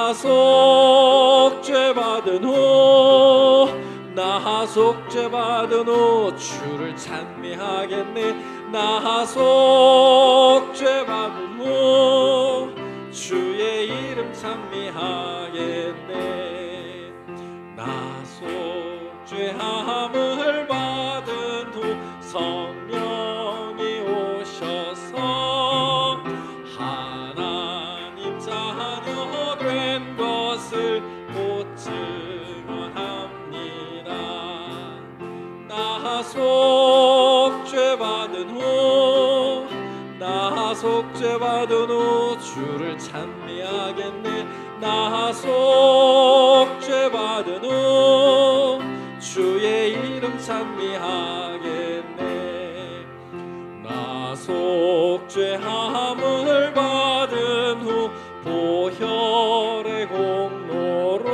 나 속죄 받은 후 나 속죄 받은 후 주를 찬미하겠네. 나 속죄 받은 후 주의 이름 찬미하겠네. 나 속죄함을 받은 후 성령이 오셔서 하나님 자녀 된 것을 곧 증언합니다. 나 속죄 받은 후 나 속죄 받은 후 주를 찬미하겠네. 나 속죄 받은 후 주의 이름 찬미하겠네. 나 속죄함을 받은 후 보혈의 공로로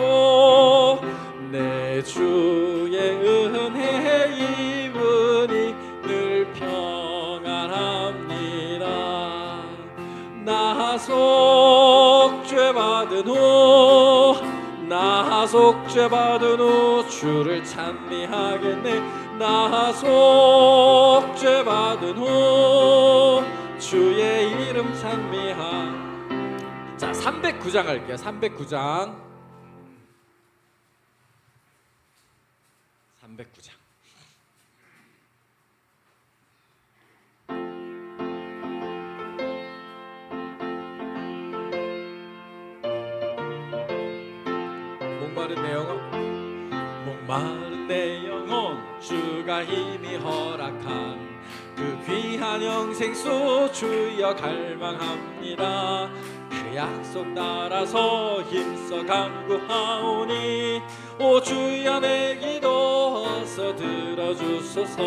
내 주의 은혜 입으니 늘 평안합니다. 나 속죄 받은 후 나 속죄 받은 후 주를 찬미하겠네. 나 속죄 받은 후 주의 이름 찬미하. 자, 309장 갈게요. 309장 309장. 목마른 내 영혼 주가 힘이 허락한 그 귀한 영생수 주여 갈망합니다. 그 약속 따라서 힘써 간구하오니 오 주여 내 기도 어서 들어주소서.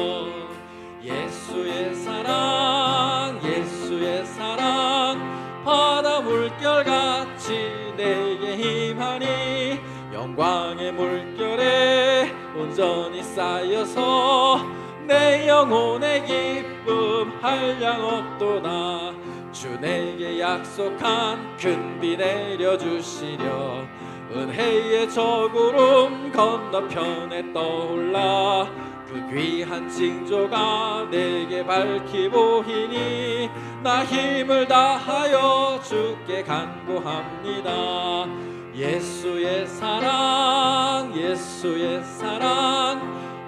예수의 사랑 예수의 사랑 바다 물결같이 내게 임하니 영광의 물결에 온전히 쌓여서 내 영혼의 기쁨 한량없도다. 주 내게 약속한 큰 비 내려주시려 은혜의 저구름 건너편에 떠올라 그 귀한 징조가 내게 밝히 보이니 나 힘을 다하여 주께 간구합니다. 예수의 사랑 예수의 사랑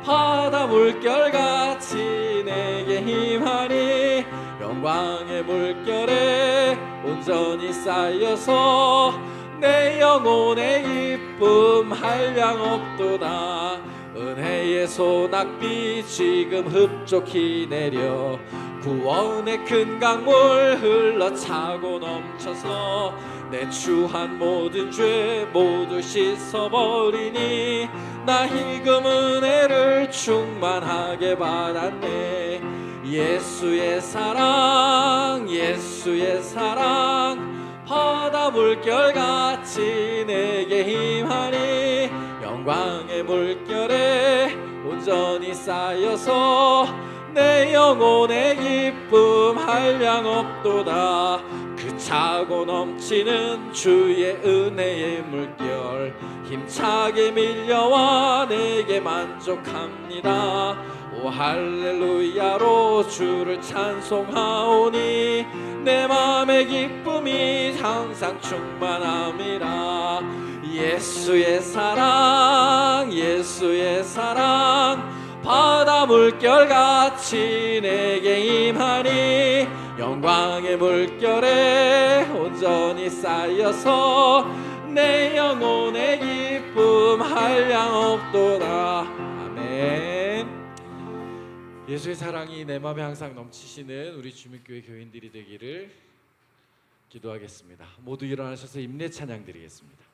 바다 물결같이 내게 임하니 영광의 물결에 온전히 쌓여서 내 영혼의 기쁨 한량없도다. 은혜의 소낙비 지금 흡족히 내려 구원의 큰 강물 흘러차고 넘쳐서 내 추한 모든 죄 모두 씻어버리니 나 희금 은혜를 충만하게 받았네. 예수의 사랑 예수의 사랑 바다 물결같이 내게 임하니 영광의 물결에 온전히 쌓여서 내 영혼의 기쁨 한량없도다. 그 차고 넘치는 주의 은혜의 물결 힘차게 밀려와 내게 만족합니다. 오 할렐루야로 주를 찬송하오니 내 맘의 기쁨이 항상 충만함이라. 예수의 사랑 예수의 사랑 바다 물결같이 내게 임하니 영광의 물결에 온전히 쌓여서 내 영혼의 기쁨 한량없도다. 아멘. 예수의 사랑이 내 마음에 항상 넘치시는 우리 주민교회 교인들이 되기를 기도하겠습니다. 모두 일어나셔서 임내 찬양 드리겠습니다.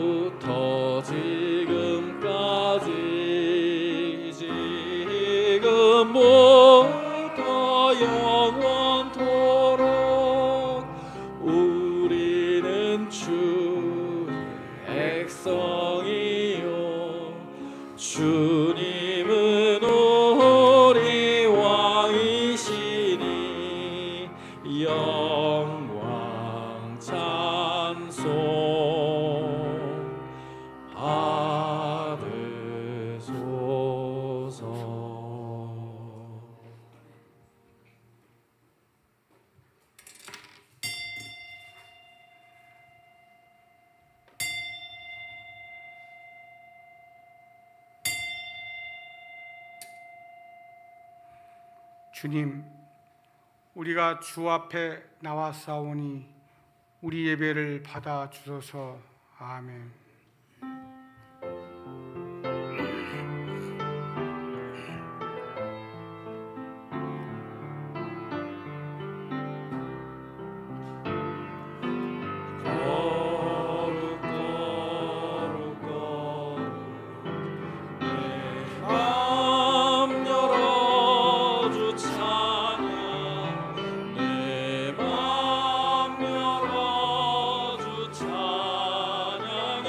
오래전부터 지금까지 지금부터 영원토록 우리는 주의 백성이요 주님은 우리 왕이시니 영광 찬송 받으소서. 주님, 우리가 주 앞에 나왔사오니 우리 예배를 받아 주소서. 아멘. 거룩 거룩 거룩 내 맘 열어 주 찬양 내 맘 열어 주 찬양해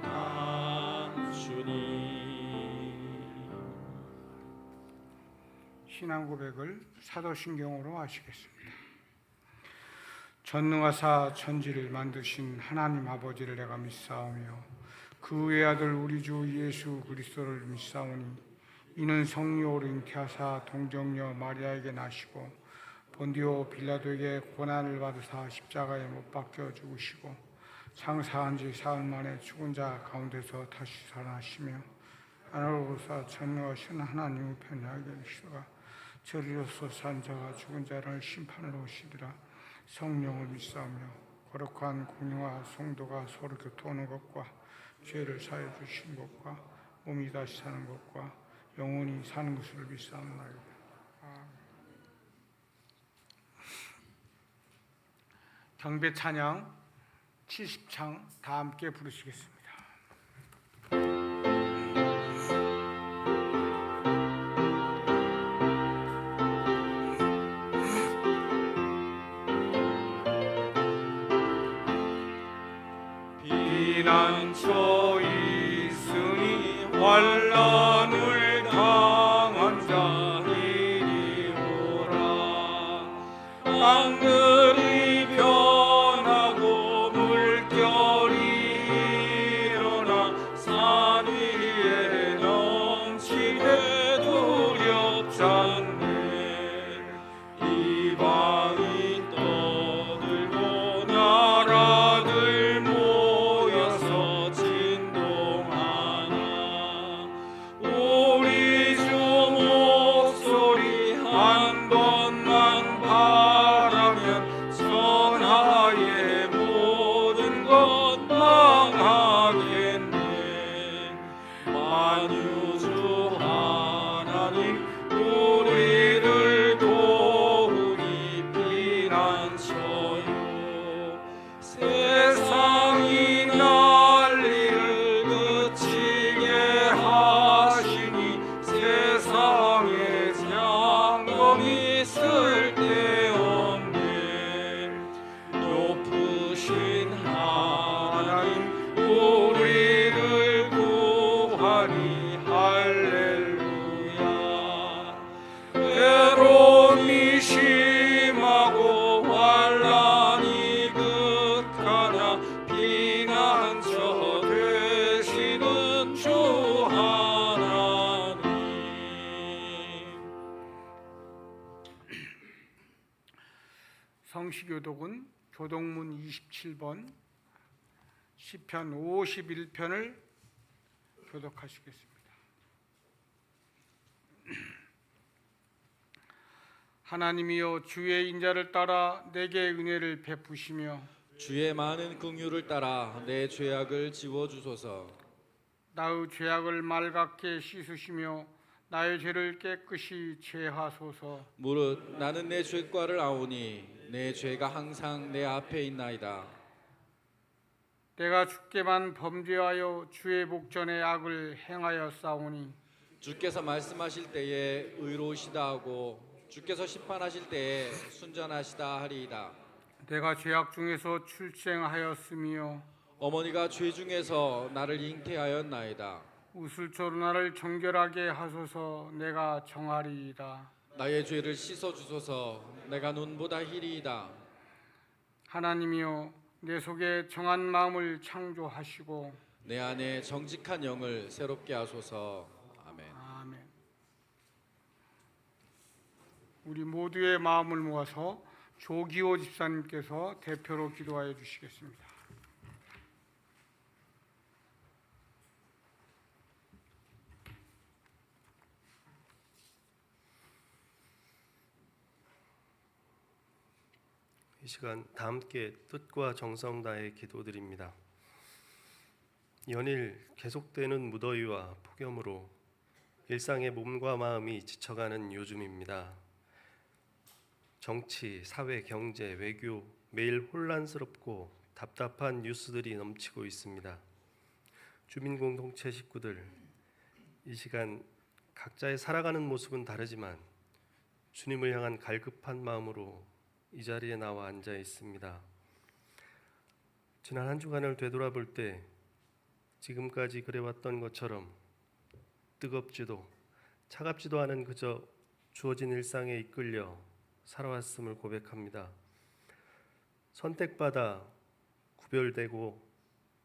거룩한 주님. 신앙 고백을 사도신경으로 하시겠습니다. 전능하사 천지를 만드신 하나님 아버지를 내가 믿사오며 그 외아들 우리 주 예수 그리스도를 믿사오니 이는 성령으로 잉태하사 동정녀 마리아에게 나시고 본디오 빌라도에게 고난을 받으사 십자가에 못 박혀 죽으시고 장사한 지 사흘 만에 죽은 자 가운데서 다시 살아나시며 하늘로서 전능하신 하나님의 편하게 계시다가 저리로서 산 자가 죽은 자를 심판하러 오시리라. 성령을 믿사오며 거룩한 공의와 성도가 서로 교통하는 것과 죄를 사해 주신 것과 몸이 다시 사는 것과 영원히 사는 것을 믿사옵나이다. 경배 찬양 70창 다 함께 부르시겠습니다. 피난처 있으니 환난을 당한 자 이리 오라. 땅들이 변하고 물결이 일어나 산 위에 넘치되 두렵지 않네. 이방이 떠들고 나라들 모여서 진동하나. 우리 주 목소리 한 번만 바라면 천하의 모든 것 망하겠네. 만유주 하나님 우리를 도우니 피난처요. 세상이 난리를 그치게 하시니 세상에 장검이 쓸데없네. 높으신 하나님 우리를 구하니 할렐루야. 괴로움이 심하고 환난이 극하나 피난처 되시는 주 하나님. 성시교독은 교독문 27번 시편 51편을 교독하시겠습니다. 하나님이여 주의 인자를 따라 내게 은혜를 베푸시며 주의 많은 긍휼을 따라 내 죄악을 지워 주소서. 나의 죄악을 맑게 씻으시며 나의 죄를 깨끗이 제하소서. 무릇 나는 내 죄과를 아오니 내 죄가 항상 내 앞에 있나이다. 내가 주께만 범죄하여 주의 목전에 악을 행하였사오니 주께서 말씀하실 때에 의로우시다 하고 주께서 심판하실 때에 순전하시다 하리이다. 내가 죄악 중에서 출생하였으며 어머니가 죄 중에서 나를 잉태하였나이다. 우슬초로 나를 정결하게 하소서. 내가 정하리이다. 나의 죄를 씻어 주소서. 내가 눈보다 희리이다. 하나님이여, 내 속에 정한 마음을 창조하시고 내 안에 정직한 영을 새롭게 하소서. 아멘. 아멘. 우리 모두의 마음을 모아서 조기호 집사님께서 대표로 기도하여 주시겠습니다. 이 시간 다 함께 뜻과 정성 다해 기도드립니다. 연일 계속되는 무더위와 폭염으로 일상의 몸과 마음이 지쳐가는 요즘입니다. 정치, 사회, 경제, 외교 매일 혼란스럽고 답답한 뉴스들이 넘치고 있습니다. 주민공동체 식구들, 이 시간 각자의 살아가는 모습은 다르지만 주님을 향한 갈급한 마음으로 이 자리에 나와 앉아 있습니다. 지난 한 주간을 되돌아볼 때 지금까지 그래왔던 것처럼 뜨겁지도 차갑지도 않은 그저 주어진 일상에 이끌려 살아왔음을 고백합니다. 선택받아 구별되고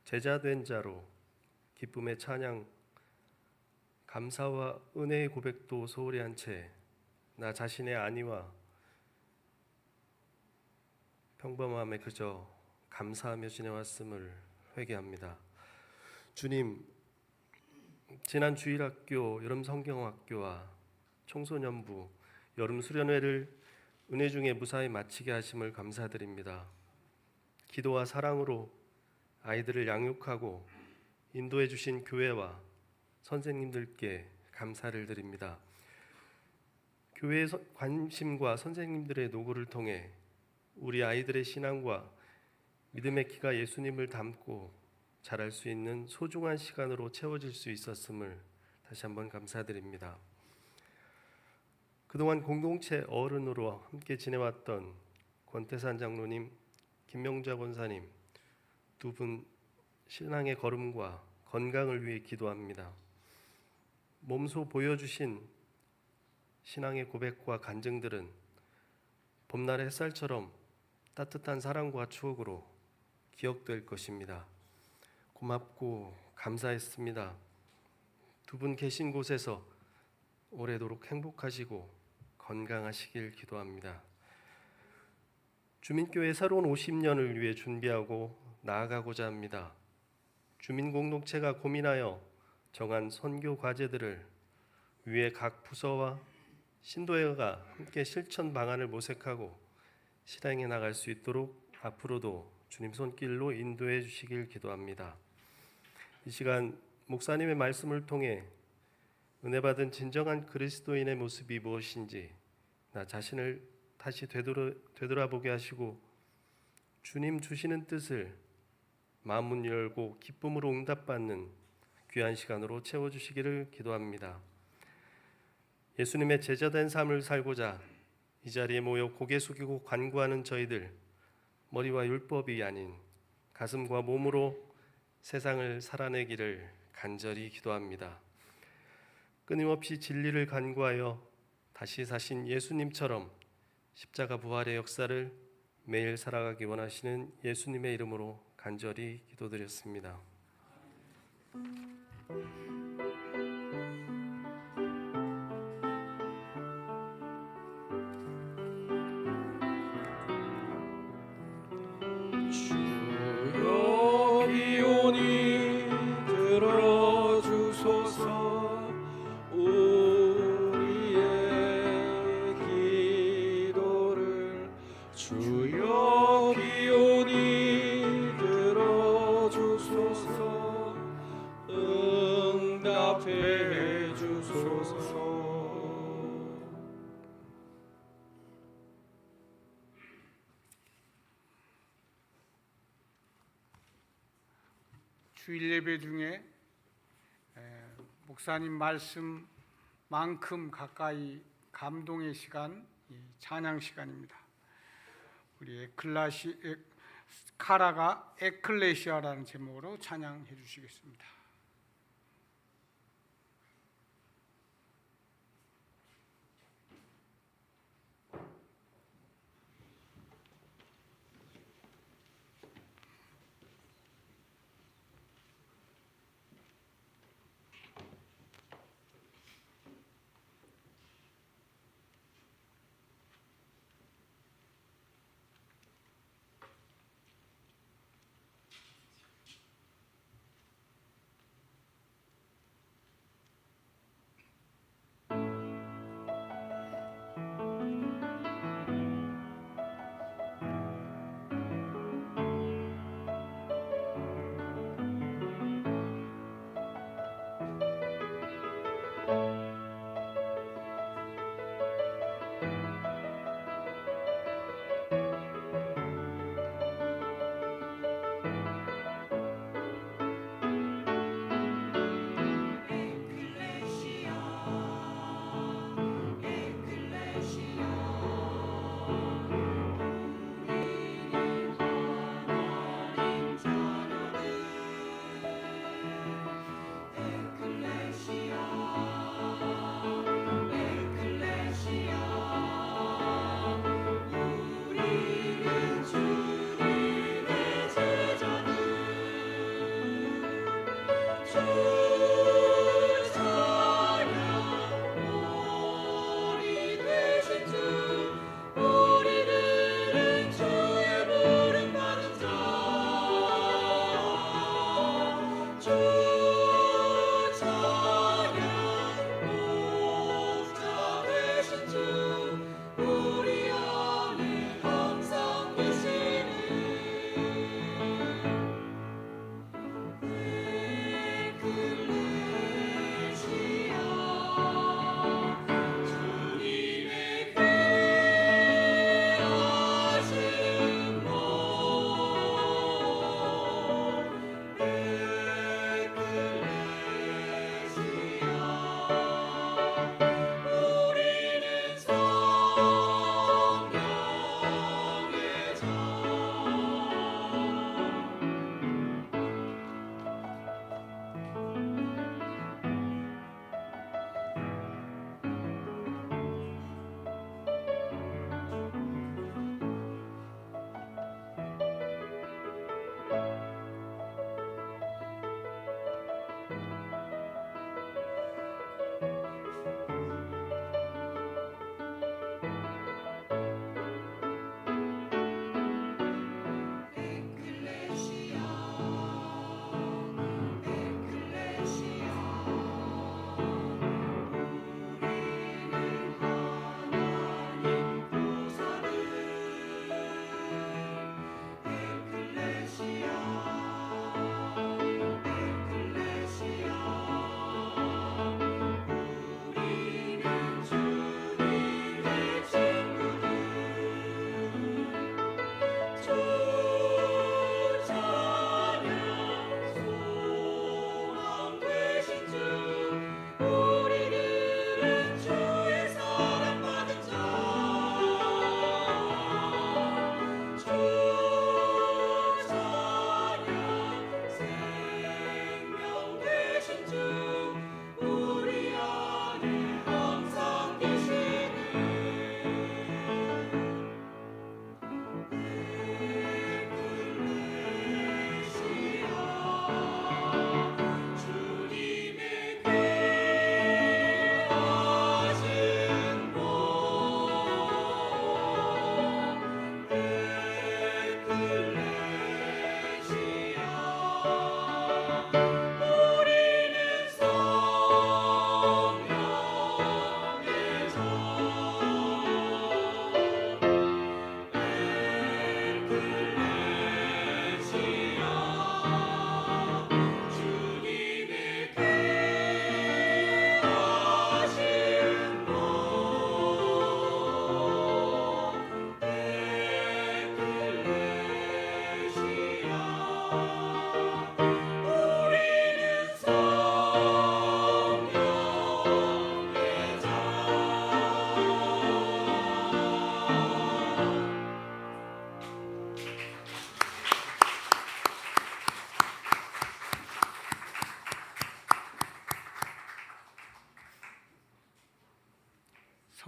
제자된 자로 기쁨의 찬양, 감사와 은혜의 고백도 소홀히 한 채 나 자신의 안위와 평범함에 그저 감사하며 지내왔음을 회개합니다. 주님, 지난 주일학교, 여름 성경학교와 청소년부, 여름 수련회를 은혜 중에 무사히 마치게 하심을 감사드립니다. 기도와 사랑으로 아이들을 양육하고 인도해 주신 교회와 선생님들께 감사를 드립니다. 교회의 관심과 선생님들의 노고를 통해 우리 아이들의 신앙과 믿음의 키가 예수님을 닮고 자랄 수 있는 소중한 시간으로 채워질 수 있었음을 다시 한번 감사드립니다. 그동안 공동체 어른으로 함께 지내왔던 권태산 장로님, 김명자 권사님 두 분 신앙의 걸음과 건강을 위해 기도합니다. 몸소 보여주신 신앙의 고백과 간증들은 봄날의 햇살처럼 따뜻한 사랑과 추억으로 기억될 것입니다. 고맙고 감사했습니다. 두 분 계신 곳에서 오래도록 행복하시고 건강하시길 기도합니다. 주민교회 새로운 50년을 위해 준비하고 나아가고자 합니다. 주민공동체가 고민하여 정한 선교 과제들을 위에 각 부서와 신도회가 함께 실천 방안을 모색하고 실행해 나갈 수 있도록 앞으로도 주님 손길로 인도해 주시길 기도합니다. 이 시간 목사님의 말씀을 통해 은혜 받은 진정한 그리스도인의 모습이 무엇인지 나 자신을 다시 되돌아보게 하시고 주님 주시는 뜻을 마음문 열고 기쁨으로 응답받는 귀한 시간으로 채워주시기를 기도합니다. 예수님의 제자된 삶을 살고자 이 자리에 모여 고개 숙이고 간구하는 저희들, 머리와 율법이 아닌 가슴과 몸으로 세상을 살아내기를 간절히 기도합니다. 끊임없이 진리를 간구하여 다시 사신 예수님처럼 십자가 부활의 역사를 매일 살아가기 원하시는 예수님의 이름으로 간절히 기도드렸습니다. 주여 기온이 들어주소서. 우리의 기도를 주여 기온이 들어주소서. 응답해 주소서. 주일 예배 중에 목사님 말씀만큼 가까이 감동의 시간, 이 찬양 시간입니다. 우리 카라가 에클레시아라는 제목으로 찬양해 주시겠습니다.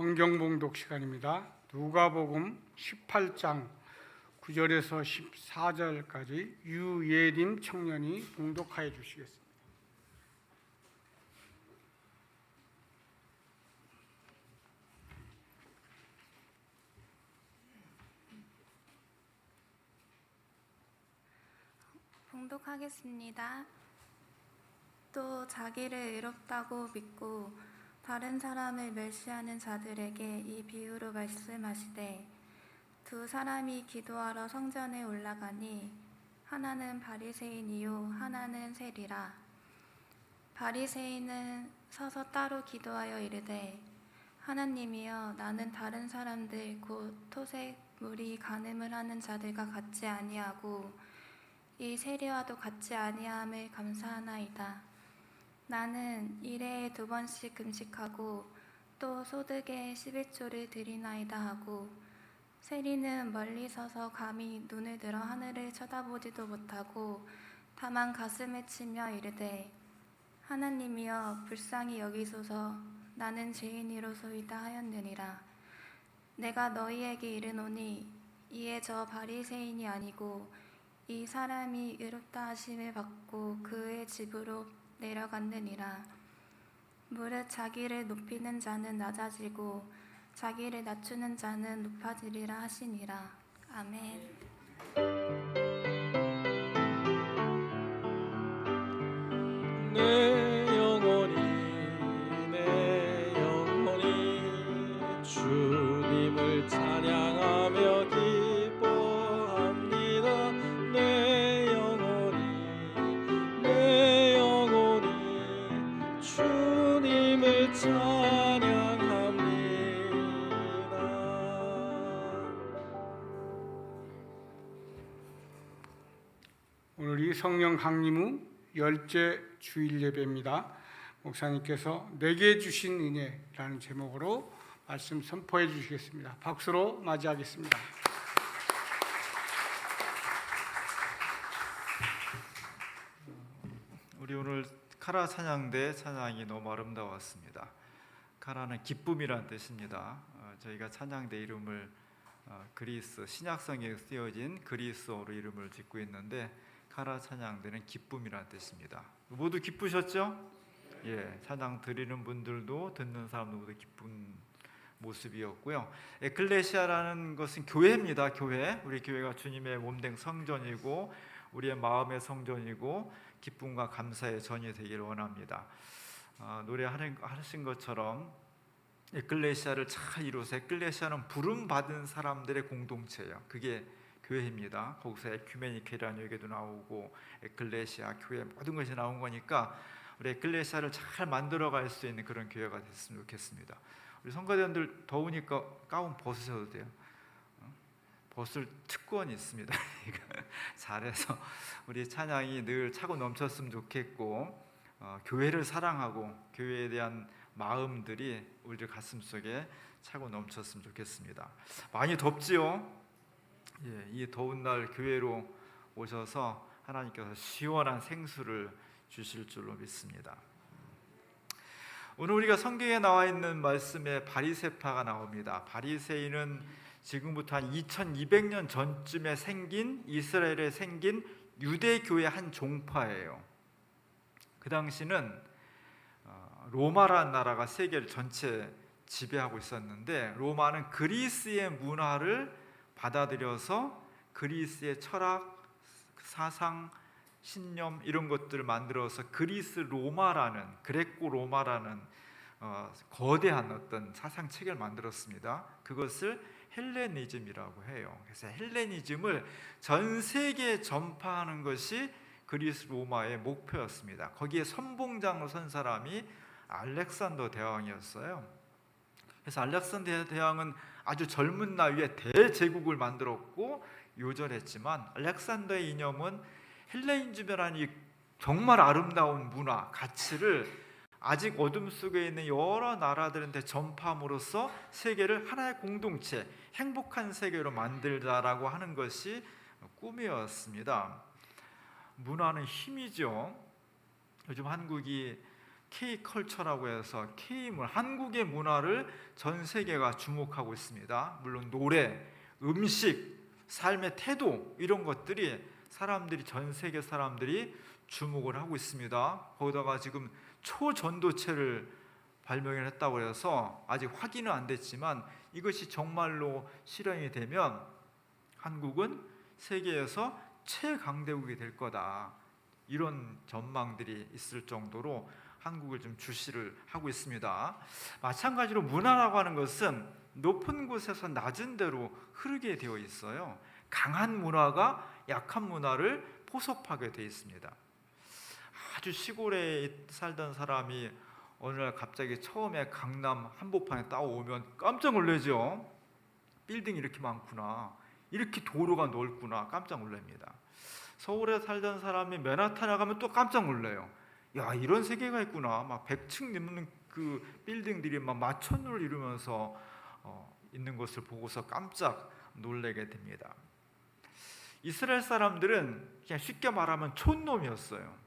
성경 봉독 시간입니다. 누가복음 18장 9절에서 14절까지 유예림 청년이 봉독하여 주시겠습니다. 봉독하겠습니다. 또 자기를 의롭다고 믿고 다른 사람을 멸시하는 자들에게 이 비유로 말씀하시되 두 사람이 기도하러 성전에 올라가니 하나는 바리새인이요 하나는 세리라. 바리새인은 서서 따로 기도하여 이르되 하나님이여 나는 다른 사람들 곧 토색 무리 간음을 하는 자들과 같지 아니하고 이 세리와도 같지 아니함을 감사하나이다. 나는 일해에 2번씩 금식하고 또 소득의 11조를 드리나이다 하고 세리는 멀리 서서 감히 눈을 들어 하늘을 쳐다보지도 못하고 다만 가슴을 치며 이르되 하나님이여 불쌍히 여기소서 나는 죄인이로소이다 하였느니라. 내가 너희에게 이르노니 이에 저 바리새인이 아니고 이 사람이 의롭다 하심을 받고 그의 집으로 내려갔느니라. 무릇 자기를 높이는 자는 낮아지고 자기를 낮추는 자는 높아지리라 하시니라. 아멘. 내 영혼이 주님을 찬양하며 기뻐합니다. 내 영혼이 주님을 찬양합니다. 오늘이 성령 강림 후 10째 주일 예배입니다. 목사님께서 내게 주신 은혜라는 제목으로 말씀 선포해 주시겠습니다. 박수로 맞이하겠습니다. 우리 오늘 카라 찬양대 찬양이 너무 아름다웠습니다. 카라는 기쁨이란 뜻입니다. 저희가 찬양대 이름을 그리스 신약성경에 쓰여진 그리스어로 이름을 짓고 있는데 카라 찬양대는 기쁨이란 뜻입니다. 모두 기쁘셨죠? 예, 찬양 드리는 분들도 듣는 사람도 모두 기쁜 모습이었고요. 에클레시아라는 것은 교회입니다. 교회. 우리 교회가 주님의 몸된 성전이고 우리의 마음의 성전이고 기쁨과 감사의 전이 되기를 원합니다. 노래하신 것처럼 에클레시아를 잘 이루어서 에클레시아는 부름 받은 사람들의 공동체예요. 그게 교회입니다. 거기서 에큐메니케라는 얘기도 나오고 에클레시아 교회 모든 것이 나온 거니까 우리 에클레시아를 잘 만들어갈 수 있는 그런 교회가 됐으면 좋겠습니다. 우리 성가대원들 더우니까 가운 벗으셔도 돼요. 벗을 특권이 있습니다. 잘해서 우리 찬양이 늘 차고 넘쳤으면 좋겠고 교회를 사랑하고 교회에 대한 마음들이 우리 가슴속에 차고 넘쳤으면 좋겠습니다. 많이 덥지요? 예, 이 더운 날 교회로 오셔서 하나님께서 시원한 생수를 주실 줄로 믿습니다. 오늘 우리가 성경에 나와 있는 말씀에 바리새파가 나옵니다. 바리새인은 지금부터 한 2200년 전쯤에 생긴 이스라엘에 생긴 유대교의 한 종파예요. 그 당시는 로마라는 나라가 세계를 전체 지배하고 있었는데 로마는 그리스의 문화를 받아들여서 그리스의 철학, 사상, 신념 이런 것들을 만들어서 그리스 로마라는 그레코 로마라는 거대한 어떤 사상 체계를 만들었습니다. 그것을 헬레니즘이라고 해요. 그래서 헬레니즘을 전 세계에 전파하는 것이 그리스 로마의 목표였습니다. 거기에 선봉장으로 선 사람이 알렉산더 대왕이었어요. 그래서 알렉산더 대왕은 아주 젊은 나이에 대제국을 만들었고 요절했지만 알렉산더의 이념은 헬레니즘이라는 정말 아름다운 문화, 가치를 아직 어둠 속에 있는 여러 나라들한테 전파함으로써 세계를 하나의 공동체, 행복한 세계로 만들자라고 하는 것이 꿈이었습니다. 문화는 힘이죠. 요즘 한국이 K컬처라고 해서 K문, 한국의 문화를 전 세계가 주목하고 있습니다. 물론 노래, 음식, 삶의 태도 이런 것들이 전 세계 사람들이 주목을 하고 있습니다. 거기다가 지금 초전도체를 발명을 했다고 해서 아직 확인은 안 됐지만 이것이 정말로 실현이 되면 한국은 세계에서 최강대국이 될 거다. 이런 전망들이 있을 정도로 한국을 좀 주시를 하고 있습니다. 마찬가지로 문화라고 하는 것은 높은 곳에서 낮은 데로 흐르게 되어 있어요. 강한 문화가 약한 문화를 포섭하게 되어 있습니다. 아주 시골에 살던 사람이 어느 날 갑자기 처음에 강남 한복판에 따오면 깜짝 놀라죠. 빌딩이 이렇게 많구나, 이렇게 도로가 넓구나 깜짝 놀랍니다. 서울에 살던 사람이 맨하탄에 가면 또 깜짝 놀라요. 야, 이런 세계가 있구나. 막 100층 넘는 그 빌딩들이 막 마천루를 이루면서 있는 것을 보고서 깜짝 놀라게 됩니다. 이스라엘 사람들은 그냥 쉽게 말하면 촌놈이었어요.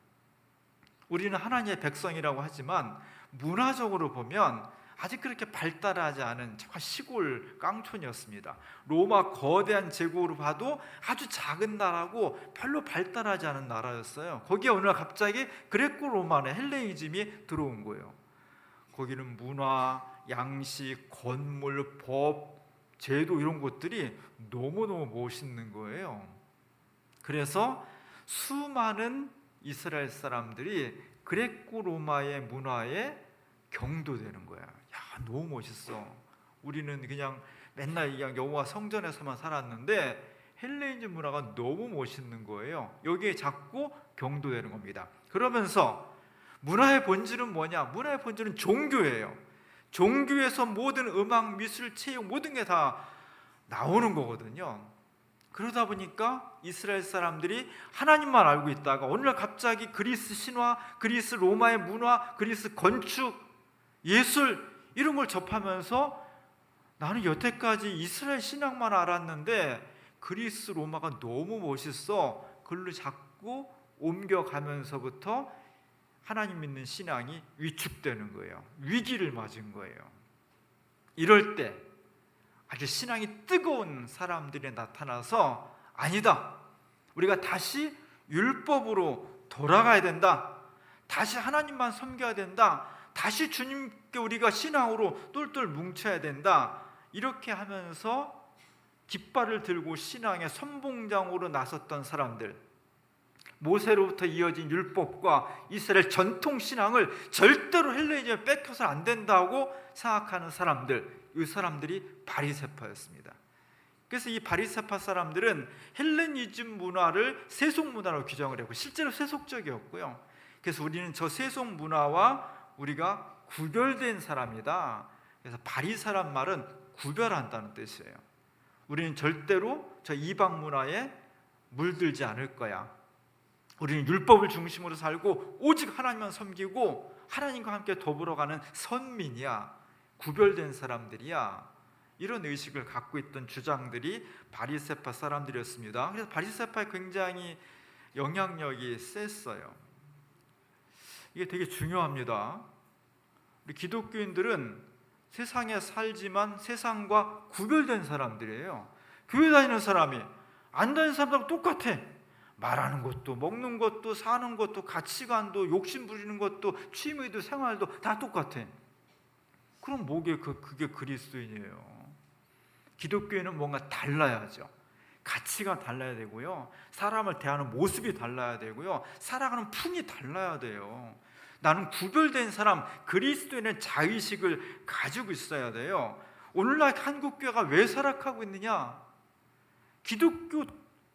우리는 하나님의 백성이라고 하지만 문화적으로 보면 아직 그렇게 발달하지 않은 시골 깡촌이었습니다. 로마 거대한 제국으로 봐도 아주 작은 나라고 별로 발달하지 않은 나라였어요. 거기에 어느 날 갑자기 그레코 로마의 헬레니즘이 들어온 거예요. 거기는 문화, 양식, 건물, 법, 제도 이런 것들이 너무너무 멋있는 거예요. 그래서 수많은 이스라엘 사람들이 그레코 로마의 문화에 경도되는 거야. 야, 너무 멋있어. 우리는 그냥 맨날 그냥 여호와 성전에서만 살았는데 헬레니즘 문화가 너무 멋있는 거예요. 여기에 자꾸 경도되는 겁니다. 그러면서 문화의 본질은 뭐냐? 문화의 본질은 종교예요. 종교에서 모든 음악, 미술, 체육 모든 게 다 나오는 거거든요. 그러다 보니까 이스라엘 사람들이 하나님만 알고 있다가 어느 날 갑자기 그리스 신화, 그리스 로마의 문화, 그리스 건축, 예술 이런 걸 접하면서 나는 여태까지 이스라엘 신앙만 알았는데 그리스 로마가 너무 멋있어. 그걸로 자꾸 옮겨가면서부터 하나님 믿는 신앙이 위축되는 거예요. 위기를 맞은 거예요. 이럴 때 아주 신앙이 뜨거운 사람들이 나타나서 아니다, 우리가 다시 율법으로 돌아가야 된다, 다시 하나님만 섬겨야 된다, 다시 주님께 우리가 신앙으로 똘똘 뭉쳐야 된다, 이렇게 하면서 깃발을 들고 신앙의 선봉장으로 나섰던 사람들, 모세로부터 이어진 율법과 이스라엘 전통 신앙을 절대로 헬레니즘에 뺏겨서 안 된다고 생각하는 사람들, 이 사람들이 바리새파였습니다. 그래서 이 바리새파 사람들은 헬레니즘 문화를 세속 문화로 규정을 했고 실제로 세속적이었고요. 그래서 우리는 저 세속 문화와 우리가 구별된 사람이다. 그래서 바리새란 말은 구별한다는 뜻이에요. 우리는 절대로 저 이방 문화에 물들지 않을 거야. 우리는 율법을 중심으로 살고 오직 하나님만 섬기고 하나님과 함께 더불어가는 선민이야. 구별된 사람들이야. 이런 의식을 갖고 있던 주장들이 바리새파 사람들이었습니다. 그래서 바리새파의 굉장히 영향력이 셌어요. 이게 되게 중요합니다. 우리 기독교인들은 세상에 살지만 세상과 구별된 사람들이에요. 교회 다니는 사람이 안 다니는 사람들하고 똑같아. 말하는 것도, 먹는 것도, 사는 것도, 가치관도, 욕심 부리는 것도, 취미도, 생활도 다 똑같아. 그럼 뭐게 그게 그리스도인이에요. 기독교인은 뭔가 달라야죠. 가치가 달라야 되고요, 사람을 대하는 모습이 달라야 되고요, 살아가는 품이 달라야 돼요. 나는 구별된 사람, 그리스도인의 자의식을 가지고 있어야 돼요. 오늘날 한국교회가 왜 타락하고 있느냐? 기독교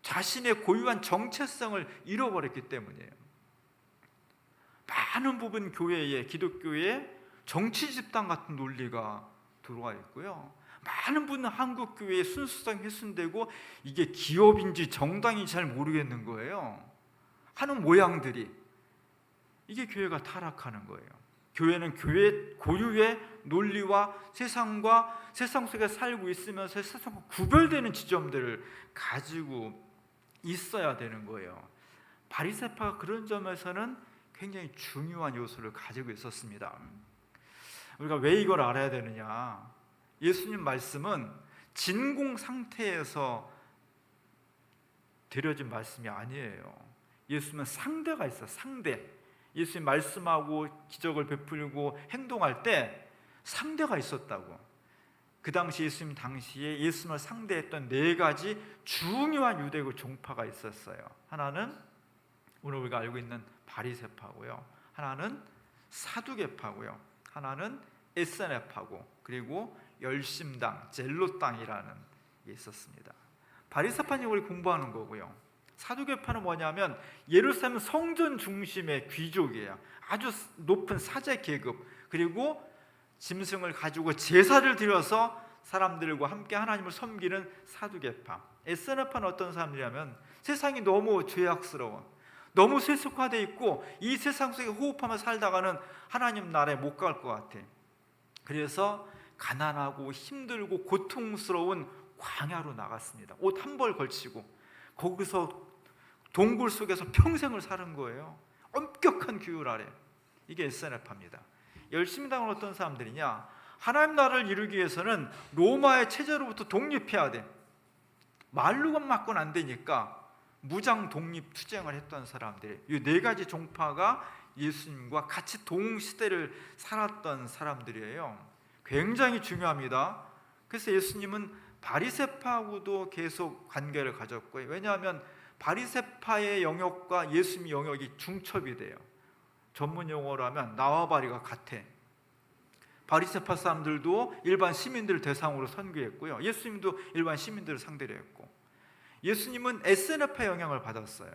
자신의 고유한 정체성을 잃어버렸기 때문이에요. 많은 부분 교회에, 기독교에 정치 집단 같은 논리가 들어와 있고요, 많은 분은 한국교회에 순수성 훼손되고 이게 기업인지 정당인지 잘 모르겠는 거예요. 하는 모양들이, 이게 교회가 타락하는 거예요. 교회는 교회 고유의 논리와 세상과 세상 속에 살고 있으면서 세상과 구별되는 지점들을 가지고 있어야 되는 거예요. 바리새파가 그런 점에서는 굉장히 중요한 요소를 가지고 있었습니다. 우리가 왜 이걸 알아야 되느냐? 예수님 말씀은 진공 상태에서 드려진 말씀이 아니에요. 예수님은 상대가 있어요. 상대. 예수님 말씀하고 기적을 베풀고 행동할 때 상대가 있었다고. 그 당시 예수님 당시에 예수님을 상대했던 4가지 중요한 유대교 종파가 있었어요. 하나는 오늘 우리가 알고 있는 바리새파고요. 하나는 사두개파고요. 하나는 에세네파고, 그리고 열심당, 젤롯당이라는 게 있었습니다. 바리새파는 우리 공부하는 거고요. 사두개파는 뭐냐면 예루살렘 성전 중심의 귀족이에요. 아주 높은 사제 계급, 그리고 짐승을 가지고 제사를 드려서 사람들과 함께 하나님을 섬기는 사두개파. 에세네파는 어떤 사람들이냐면 세상이 너무 죄악스러워, 너무 세속화되어 있고 이 세상 속에 호흡하며 살다가는 하나님 나라에 못 갈 것 같아. 그래서 가난하고 힘들고 고통스러운 광야로 나갔습니다. 옷 한 벌 걸치고 거기서 동굴 속에서 평생을 사는 거예요. 엄격한 규율 아래. 이게 에세네파입니다. 열심당은 어떤 사람들이냐? 하나님 나라를 이루기 위해서는 로마의 체제로부터 독립해야 돼. 말로만 맞고는 안 되니까 무장 독립 투쟁을 했던 사람들. 이 4가지 종파가 예수님과 같이 동시대를 살았던 사람들이에요. 굉장히 중요합니다. 그래서 예수님은 바리새파하고도 계속 관계를 가졌고요. 왜냐하면 바리새파의 영역과 예수님의 영역이 중첩이 돼요. 전문 용어로 하면 나와바리가 같아. 바리새파 사람들도 일반 시민들을 대상으로 선교했고요. 예수님도 일반 시민들을 상대로 했고, 예수님은 에세네파 영향을 받았어요.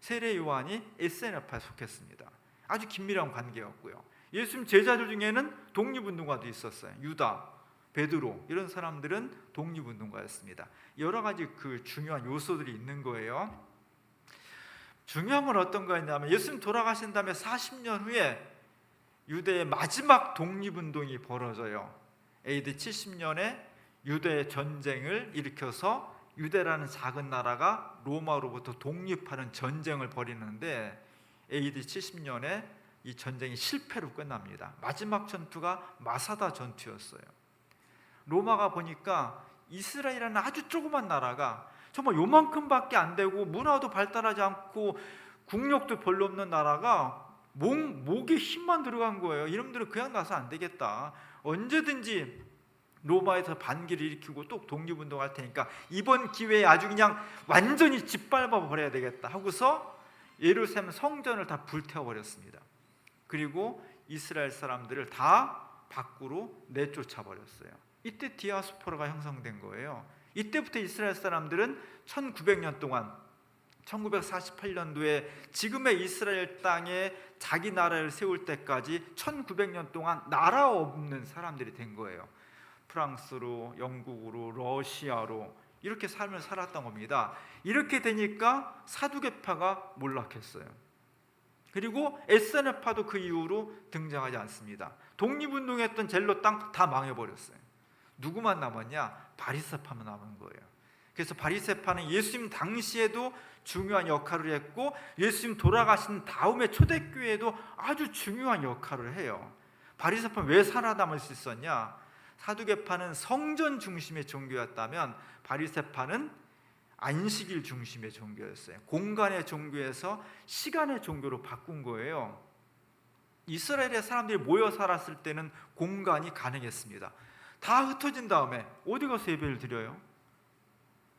세례 요한이 에세네파에 속했습니다. 아주 긴밀한 관계였고요. 예수님 제자들 중에는 독립운동가도 있었어요. 유다, 베드로, 이런 사람들은 독립운동가였습니다. 여러 가지 그 중요한 요소들이 있는 거예요. 중요한 건 어떤 거였냐면 예수님 돌아가신 다음에 40년 후에 유대의 마지막 독립운동이 벌어져요. AD 70년에 유대 전쟁을 일으켜서 유대라는 작은 나라가 로마로부터 독립하는 전쟁을 벌이는데 AD 70년에 이 전쟁이 실패로 끝납니다. 마지막 전투가 마사다 전투였어요. 로마가 보니까 이스라엘이라는 아주 조그만 나라가 정말 요만큼밖에 안 되고 문화도 발달하지 않고 국력도 별로 없는 나라가 목에 힘만 들어간 거예요. 이놈들은 그냥 나서 안 되겠다. 언제든지 로마에서 반기를 일으키고 또 독립운동할 테니까 이번 기회에 아주 그냥 완전히 짓밟아 버려야 되겠다 하고서 예루살렘 성전을 다 불태워버렸습니다. 그리고 이스라엘 사람들을 다 밖으로 내쫓아 버렸어요. 이때 디아스포라가 형성된 거예요. 이때부터 이스라엘 사람들은 1900년 동안 1948년도에 지금의 이스라엘 땅에 자기 나라를 세울 때까지 1900년 동안 나라 없는 사람들이 된 거예요. 프랑스로, 영국으로, 러시아로 이렇게 삶을 살았던 겁니다. 이렇게 되니까 사두개파가 몰락했어요. 그리고 에세네파도 그 이후로 등장하지 않습니다. 독립운동했던 젤롯 땅 다 망해버렸어요. 누구만 남았냐? 바리새파만 남은 거예요. 그래서 바리새파는 예수님 당시에도 중요한 역할을 했고 예수님 돌아가신 다음에 초대교회에도 아주 중요한 역할을 해요. 바리새파는 왜 살아남을 수 있었냐? 사두개파는 성전 중심의 종교였다면 바리새파는 안식일 중심의 종교였어요. 공간의 종교에서 시간의 종교로 바꾼 거예요. 이스라엘의 사람들이 모여 살았을 때는 공간이 가능했습니다. 다 흩어진 다음에 어디 가서 예배를 드려요?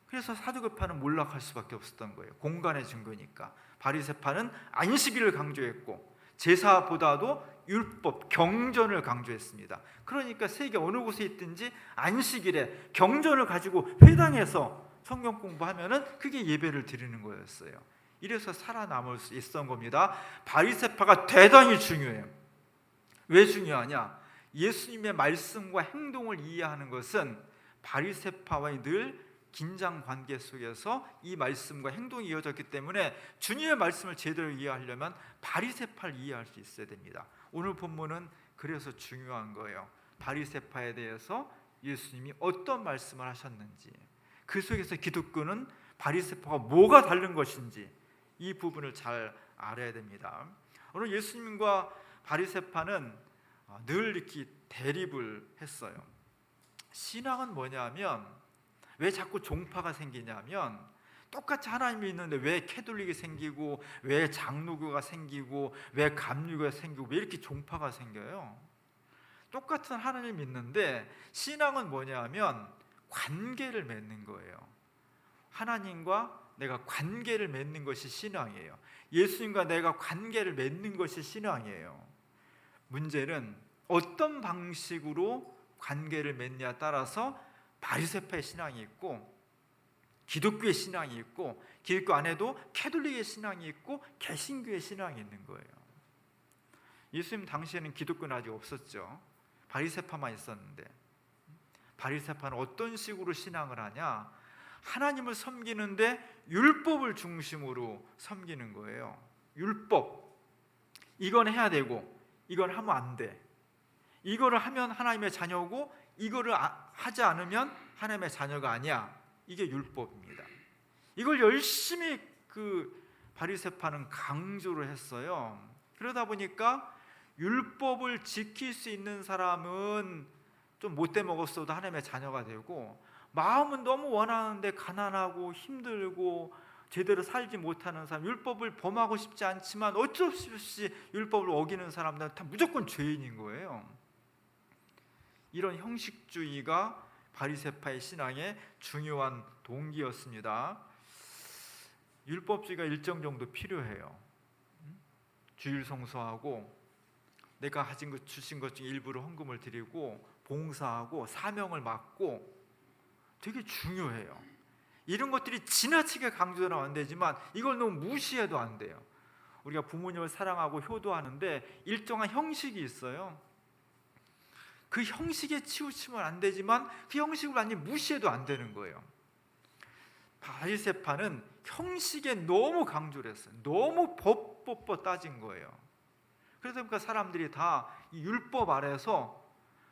그래서 사두개파는 몰락할 수밖에 없었던 거예요. 공간의 증거니까. 바리새파는 안식일을 강조했고 제사보다도 율법, 경전을 강조했습니다. 그러니까 세계 어느 곳에 있든지 안식일에 경전을 가지고 회당에서 성경 공부하면은 그게 예배를 드리는 거였어요. 이래서 살아남을 수 있었던 겁니다. 바리새파가 대단히 중요해요. 왜 중요하냐? 예수님의 말씀과 행동을 이해하는 것은 바리새파와의 늘 긴장 관계 속에서 이 말씀과 행동이 이어졌기 때문에 주님의 말씀을 제대로 이해하려면 바리새파를 이해할 수 있어야 됩니다. 오늘 본문은 그래서 중요한 거예요. 바리새파에 대해서 예수님이 어떤 말씀을 하셨는지, 그 속에서 기독교는 바리새파와 뭐가 다른 것인지 이 부분을 잘 알아야 됩니다. 오늘 예수님과 바리새파는 늘 이렇게 대립을 했어요. 신앙은 뭐냐면, 왜 자꾸 종파가 생기냐면, 똑같이 하나님이 있는데 왜 캐톨릭이 생기고, 왜 장로교가 생기고, 왜 감리교가 생기고, 왜 이렇게 종파가 생겨요? 똑같은 하나님이 있는데 신앙은 뭐냐면 관계를 맺는 거예요. 하나님과 내가 관계를 맺는 것이 신앙이에요. 예수님과 내가 관계를 맺는 것이 신앙이에요. 문제는 어떤 방식으로 관계를 맺냐에 따라서 바리새파의 신앙이 있고, 기독교의 신앙이 있고, 기독교 안에도 캐톨릭의 신앙이 있고, 개신교의 신앙이 있는 거예요. 예수님 당시에는 기독교는 아직 없었죠. 바리새파만 있었는데, 바리새파는 어떤 식으로 신앙을 하냐? 하나님을 섬기는데 율법을 중심으로 섬기는 거예요. 율법, 이건 해야 되고 이건 하면 안 돼. 이거를 하면 하나님의 자녀고, 이거를 하지 않으면 하나님의 자녀가 아니야. 이게 율법입니다. 이걸 열심히 그 바리새파는 강조를 했어요. 그러다 보니까 율법을 지킬 수 있는 사람은 좀 못돼 먹었어도 하나님의 자녀가 되고, 마음은 너무 원하는데 가난하고 힘들고 제대로 살지 못하는 사람, 율법을 범하고 싶지 않지만 어쩔 수 없이 율법을 어기는 사람들은 다 무조건 죄인인 거예요. 이런 형식주의가 바리새파의 신앙의 중요한 동기였습니다. 율법주의가 일정 정도 필요해요. 주일 성수하고, 내가 가진 것, 주신 것 중에 일부를 헌금을 드리고, 봉사하고, 사명을 맡고, 되게 중요해요. 이런 것들이 지나치게 강조는 안 되지만 이걸 너무 무시해도 안 돼요. 우리가 부모님을 사랑하고 효도하는데 일정한 형식이 있어요. 그 형식에 치우치면 안 되지만 그 형식을 완전히 무시해도 안 되는 거예요. 바리새파는 형식에 너무 강조를 했어요. 너무 법 따진 거예요. 그러다 보니까 사람들이 다 이 율법 아래서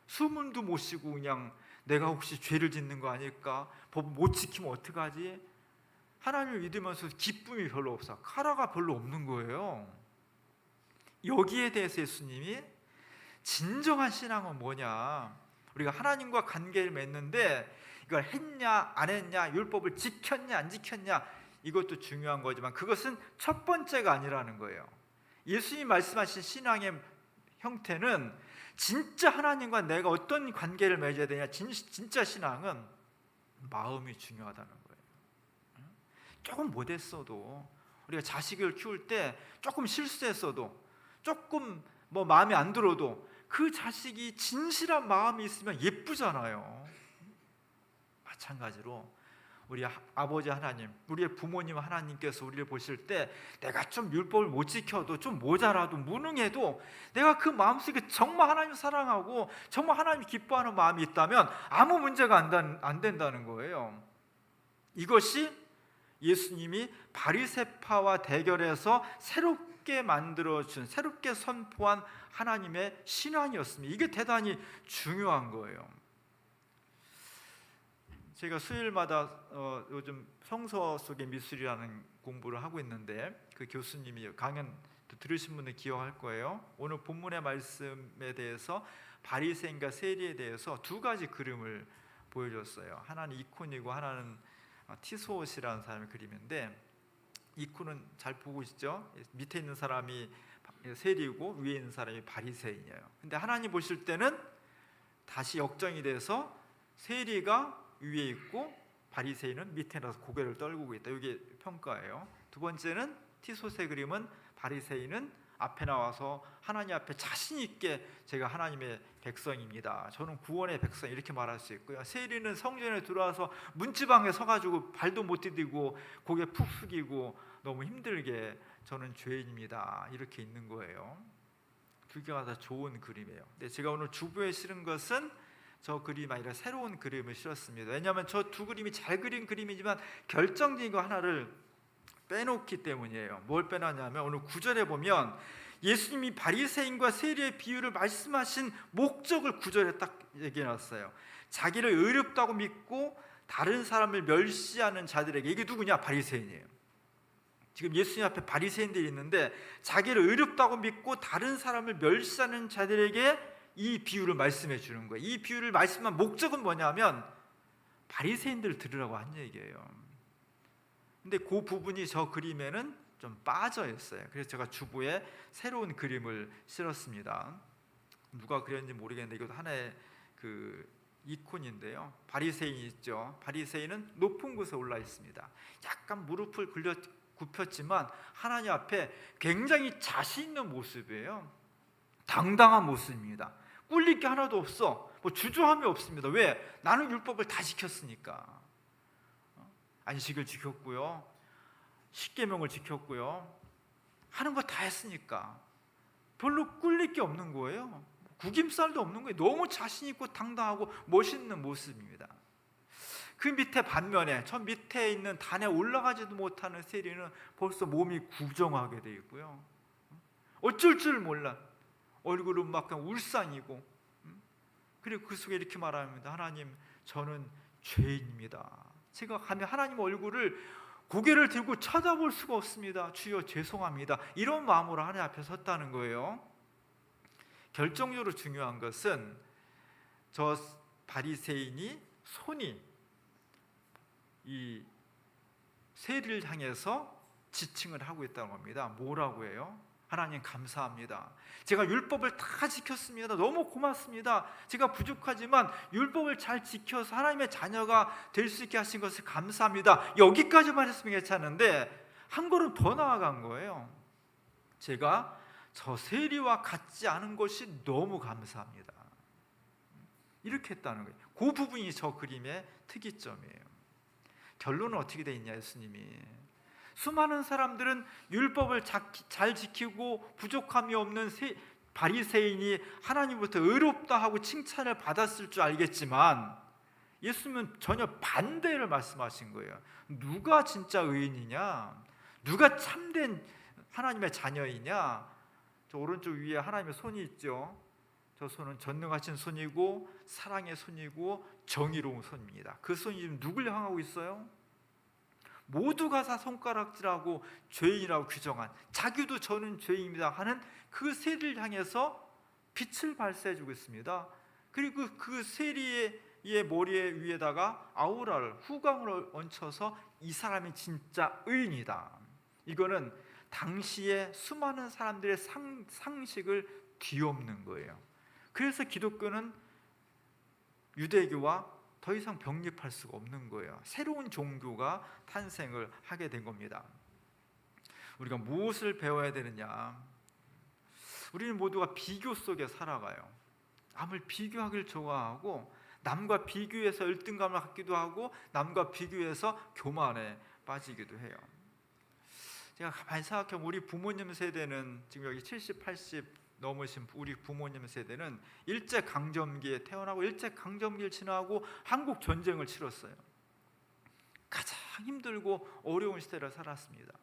수문도 못 쉬고 그냥 내가 혹시 죄를 짓는 거 아닐까? 법 못 지키면 어떡하지? 하나님을 믿으면서 기쁨이 별로 없어. 카라가 별로 없는 거예요. 여기에 대해서 예수님이 진정한 신앙은 뭐냐? 우리가 하나님과 관계를 맺는데 이걸 했냐 안 했냐, 율법을 지켰냐 안 지켰냐, 이것도 중요한 거지만 그것은 첫 번째가 아니라는 거예요. 예수님이 말씀하신 신앙의 형태는 진짜 하나님과 내가 어떤 관계를 맺어야 되냐, 진짜 신앙은 마음이 중요하다는 거예요. 조금 못했어도, 우리가 자식을 키울 때 조금 실수했어도, 조금 뭐 마음에 안 들어도 그 자식이 진실한 마음이 있으면 예쁘잖아요. 마찬가지로 우리 아버지 하나님, 우리의 부모님 하나님께서 우리를 보실 때 내가 좀 율법을 못 지켜도, 좀 모자라도, 무능해도 내가 그 마음속에 정말 하나님 사랑하고 정말 하나님 기뻐하는 마음이 있다면 아무 문제가 안 된다는 거예요. 이것이 예수님이 바리새파와 대결해서 새롭게 만들어준, 새롭게 선포한 하나님의 신앙이었습니다. 이게 대단히 중요한 거예요. 제가 수요일마다 요즘 성서 속의 미술이라는 공부를 하고 있는데, 그 교수님이 강연 들으신 분은 기억할 거예요. 오늘 본문의 말씀에 대해서 바리새인과 세리에 대해서 두 가지 그림을 보여줬어요. 하나는 이콘이고 하나는 티소옷이라는 사람의 그림인데, 이콘은 잘 보고 있죠? 밑에 있는 사람이 세리고 위에 있는 사람이 바리새인이에요. 근데 하나님 보실 때는 다시 역정이 돼서 세리가 위에 있고 바리새인은 밑에 나서 고개를 떨구고 있다. 이게 평가예요. 두 번째는 티소스의 그림은 바리새인은 앞에 나와서 하나님 앞에 자신 있게 제가 하나님의 백성입니다, 저는 구원의 백성, 이렇게 말할 수 있고요. 세리는 성전에 들어와서 문지방에 서가지고 발도 못 디디고 고개 푹 숙이고 너무 힘들게 저는 죄인입니다, 이렇게 있는 거예요. 두 개가 다 좋은 그림이에요. 근데 제가 오늘 주부에 실은 것은 저 그림 아니라 새로운 그림을 실었습니다. 왜냐하면 저 두 그림이 잘 그린 그림이지만 결정적인 거 하나를 빼놓기 때문이에요. 뭘 빼놨냐면 오늘 9절에 보면 예수님이 바리새인과 세리의 비유를 말씀하신 목적을 9절에 딱 얘기해놨어요. 자기를 의롭다고 믿고 다른 사람을 멸시하는 자들에게, 이게 누구냐? 바리새인이에요. 지금 예수님 앞에 바리새인들이 있는데 자기를 의롭다고 믿고 다른 사람을 멸시하는 자들에게 이 비유를 말씀해 주는 거예요. 이 비유를 말씀한 목적은 뭐냐면 바리새인들을 들으라고 한 얘기예요. 근데 그 부분이 저 그림에는 좀 빠져 있어요. 그래서 제가 주부에 새로운 그림을 실었습니다. 누가 그렸는지 모르겠는데 이것도 하나의 그 이콘인데요. 바리새인이 있죠. 바리새인은 높은 곳에 올라 있습니다. 약간 무릎을 굽혔지만 하나님 앞에 굉장히 자신 있는 모습이에요. 당당한 모습입니다. 꿀릴 게 하나도 없어. 뭐 주저함이 없습니다. 왜? 나는 율법을 다 지켰으니까. 안식을 지켰고요, 십계명을 지켰고요, 하는 거 다 했으니까 별로 꿀릴 게 없는 거예요. 구김살도 없는 거예요. 너무 자신 있고 당당하고 멋있는 모습입니다. 그 밑에 반면에 저 밑에 있는 단에 올라가지도 못하는 세리는 벌써 몸이 구정하게 되어 있고요. 어쩔 줄 몰라. 얼굴은 막 그냥 울상이고, 그리고 그 속에 이렇게 말합니다. 하나님, 저는 죄인입니다. 제가 가면 하나님 얼굴을 고개를 들고 쳐다볼 수가 없습니다. 주여 죄송합니다. 이런 마음으로 하나님 앞에 섰다는 거예요. 결정적으로 중요한 것은 저 바리새인이 손이 이 세리를 향해서 지칭을 하고 있다는 겁니다. 뭐라고 해요? 하나님 감사합니다. 제가 율법을 다 지켰습니다. 너무 고맙습니다. 제가 부족하지만 율법을 잘 지켜서 하나님의 자녀가 될 수 있게 하신 것을 감사합니다. 여기까지만 했으면 괜찮은데 한 걸음 더 나아간 거예요. 제가 저 세리와 같지 않은 것이 너무 감사합니다. 이렇게 했다는 거예요. 그 부분이 저 그림의 특이점이에요. 결론은 어떻게 돼 있냐, 예수님이. 수많은 사람들은 율법을 잘 지키고 부족함이 없는 바리새인이 하나님부터 의롭다 하고 칭찬을 받았을 줄 알겠지만 예수님은 전혀 반대를 말씀하신 거예요. 누가 진짜 의인이냐? 누가 참된 하나님의 자녀이냐? 저 오른쪽 위에 하나님의 손이 있죠. 저 손은 전능하신 손이고 사랑의 손이고 정의로운 손입니다. 그 손이 지금 누굴 향하고 있어요? 모두가 다 손가락질하고 죄인이라고 규정한, 자기도 저는 죄인입니다 하는 그 세리를 향해서 빛을 발사해주고 있습니다. 그리고 그 세리의 머리에 위에다가 아우라를, 후광을 얹혀서 이 사람이 진짜 의인이다. 이거는 당시에 수많은 사람들의 상식을 뒤엎는 거예요. 그래서 기독교는 유대교와 더 이상 병립할 수가 없는 거예요. 새로운 종교가 탄생을 하게 된 겁니다. 우리가 무엇을 배워야 되느냐? 우리는 모두가 비교 속에 살아가요. 남을 비교하길 좋아하고 남과 비교해서 열등감을 갖기도 하고 남과 비교해서 교만에 빠지기도 해요. 제가 가만히 생각해보면 우리 부모님 세대는 지금 여기 70, 80 넘으신 우리 부모님 세대는 일제강점기에 태어나고 일제강점기를 지나고 한국 전쟁을 치렀어요. 가장 힘들고 어려운 시대를 살았습니다.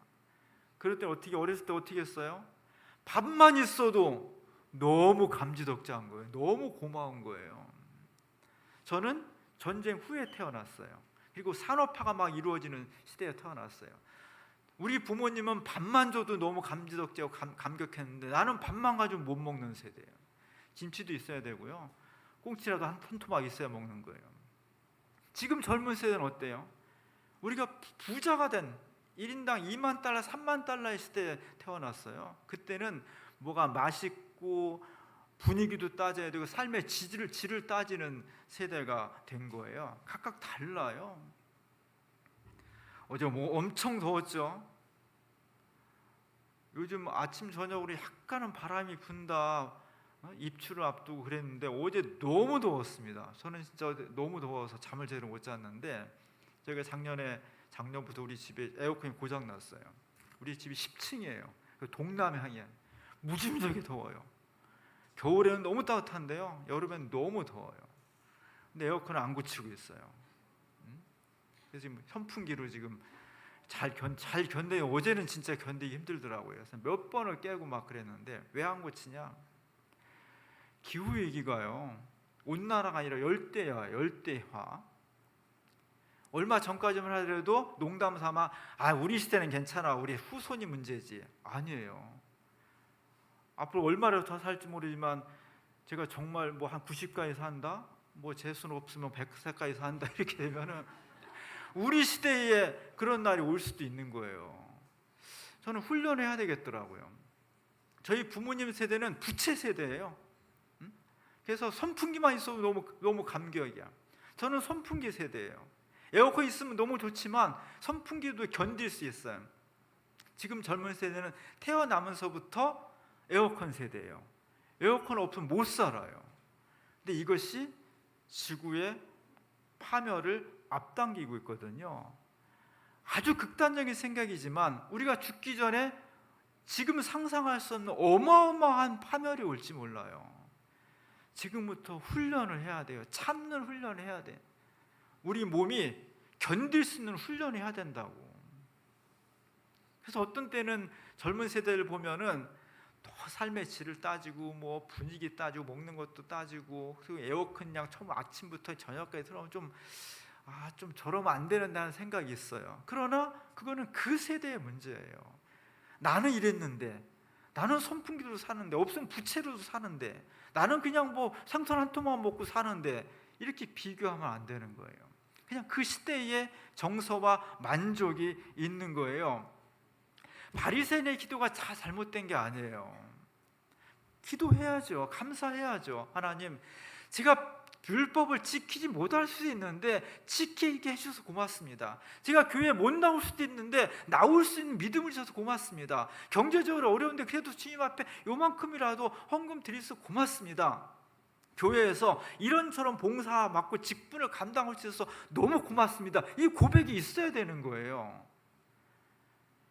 그럴 때 어렸을 때 어떻게 했어요? 밥만 있어도 너무 감지덕지한 거예요. 너무 고마운 거예요. 저는 전쟁 후에 태어났어요. 그리고 산업화가 막 이루어지는 시대에 태어났어요. 우리 부모님은 밥만 줘도 너무 감지덕지하고 감격했는데 나는 밥만 가지고 못 먹는 세대예요. 김치도 있어야 되고요, 꽁치라도 한 토막 있어야 먹는 거예요. 지금 젊은 세대는 어때요? 우리가 부자가 된 1인당 2만 달러, 3만 달러의 시대에 태어났어요. 그때는 뭐가 맛있고 분위기도 따져야 되고 삶의 질을 따지는 세대가 된 거예요. 각각 달라요. 어제 뭐 엄청 더웠죠. 요즘 아침 저녁으로 약간은 바람이 분다, 입추를 앞두고 그랬는데 어제 너무 더웠습니다. 저는 진짜 너무 더워서 잠을 제대로 못 잤는데, 저희가 작년부터 우리 집에 에어컨이 고장 났어요. 우리 집이 10층이에요. 동남향이야. 무지무지하게 더워요. 겨울에는 너무 따뜻한데요, 여름에는 너무 더워요. 근데 에어컨을 안 고치고 있어요. 그래서 지금 선풍기로 지금 잘 견뎌요. 어제는 진짜 견디기 힘들더라고요. 그래서 몇 번을 깨고 막 그랬는데 왜 안 고치냐? 기후 위기가요, 온난화가 아니라 열대야, 열대화. 얼마 전까지만 하더라도 농담 삼아 우리 시대는 괜찮아, 우리 후손이 문제지. 아니에요. 앞으로 얼마나 더 살지 모르지만 제가 정말 뭐 한 90까지 산다, 뭐 재수는 없으면 100세까지 산다 이렇게 되면은 우리 시대에 그런 날이 올 수도 있는 거예요. 저는 훈련해야 되겠더라고요. 저희 부모님 세대는 부채 세대예요. 그래서 선풍기만 있어도 너무 감격이야. 저는 선풍기 세대예요. 에어컨 있으면 너무 좋지만 선풍기도 견딜 수 있어요. 지금 젊은 세대는 태어나면서부터 에어컨 세대예요. 에어컨 없으면 못 살아요. 근데 이것이 지구의 파멸을 앞당기고 있거든요. 아주 극단적인 생각이지만 우리가 죽기 전에 지금 상상할 수 없는 어마어마한 파멸이 올지 몰라요. 지금부터 훈련을 해야 돼요. 참는 훈련을 해야 돼. 우리 몸이 견딜 수 있는 훈련을 해야 된다고. 그래서 어떤 때는 젊은 세대를 보면은 또 삶의 질을 따지고 뭐 분위기 따지고 먹는 것도 따지고, 그리고 에어컨 양 처음 아침부터 저녁까지 들어오면 좀 저러면 안 되는다는 생각이 있어요. 그러나 그거는 그 세대의 문제예요. 나는 이랬는데, 나는 선풍기로 사는데, 없으면 부채로도 사는데, 나는 그냥 뭐 생선 한 토막 먹고 사는데, 이렇게 비교하면 안 되는 거예요. 그냥 그 시대의 정서와 만족이 있는 거예요. 바리새인의 기도가 다 잘못된 게 아니에요. 기도해야죠. 감사해야죠. 하나님, 제가 율법을 지키지 못할 수도 있는데 지키게 해주셔서 고맙습니다. 제가 교회에 못 나올 수도 있는데 나올 수 있는 믿음을 주셔서 고맙습니다. 경제적으로 어려운데 그래도 주님 앞에 요만큼이라도 헌금 드려서 고맙습니다. 교회에서 이런저런 봉사 맡고 직분을 감당할 수 있어서 너무 고맙습니다. 이 고백이 있어야 되는 거예요.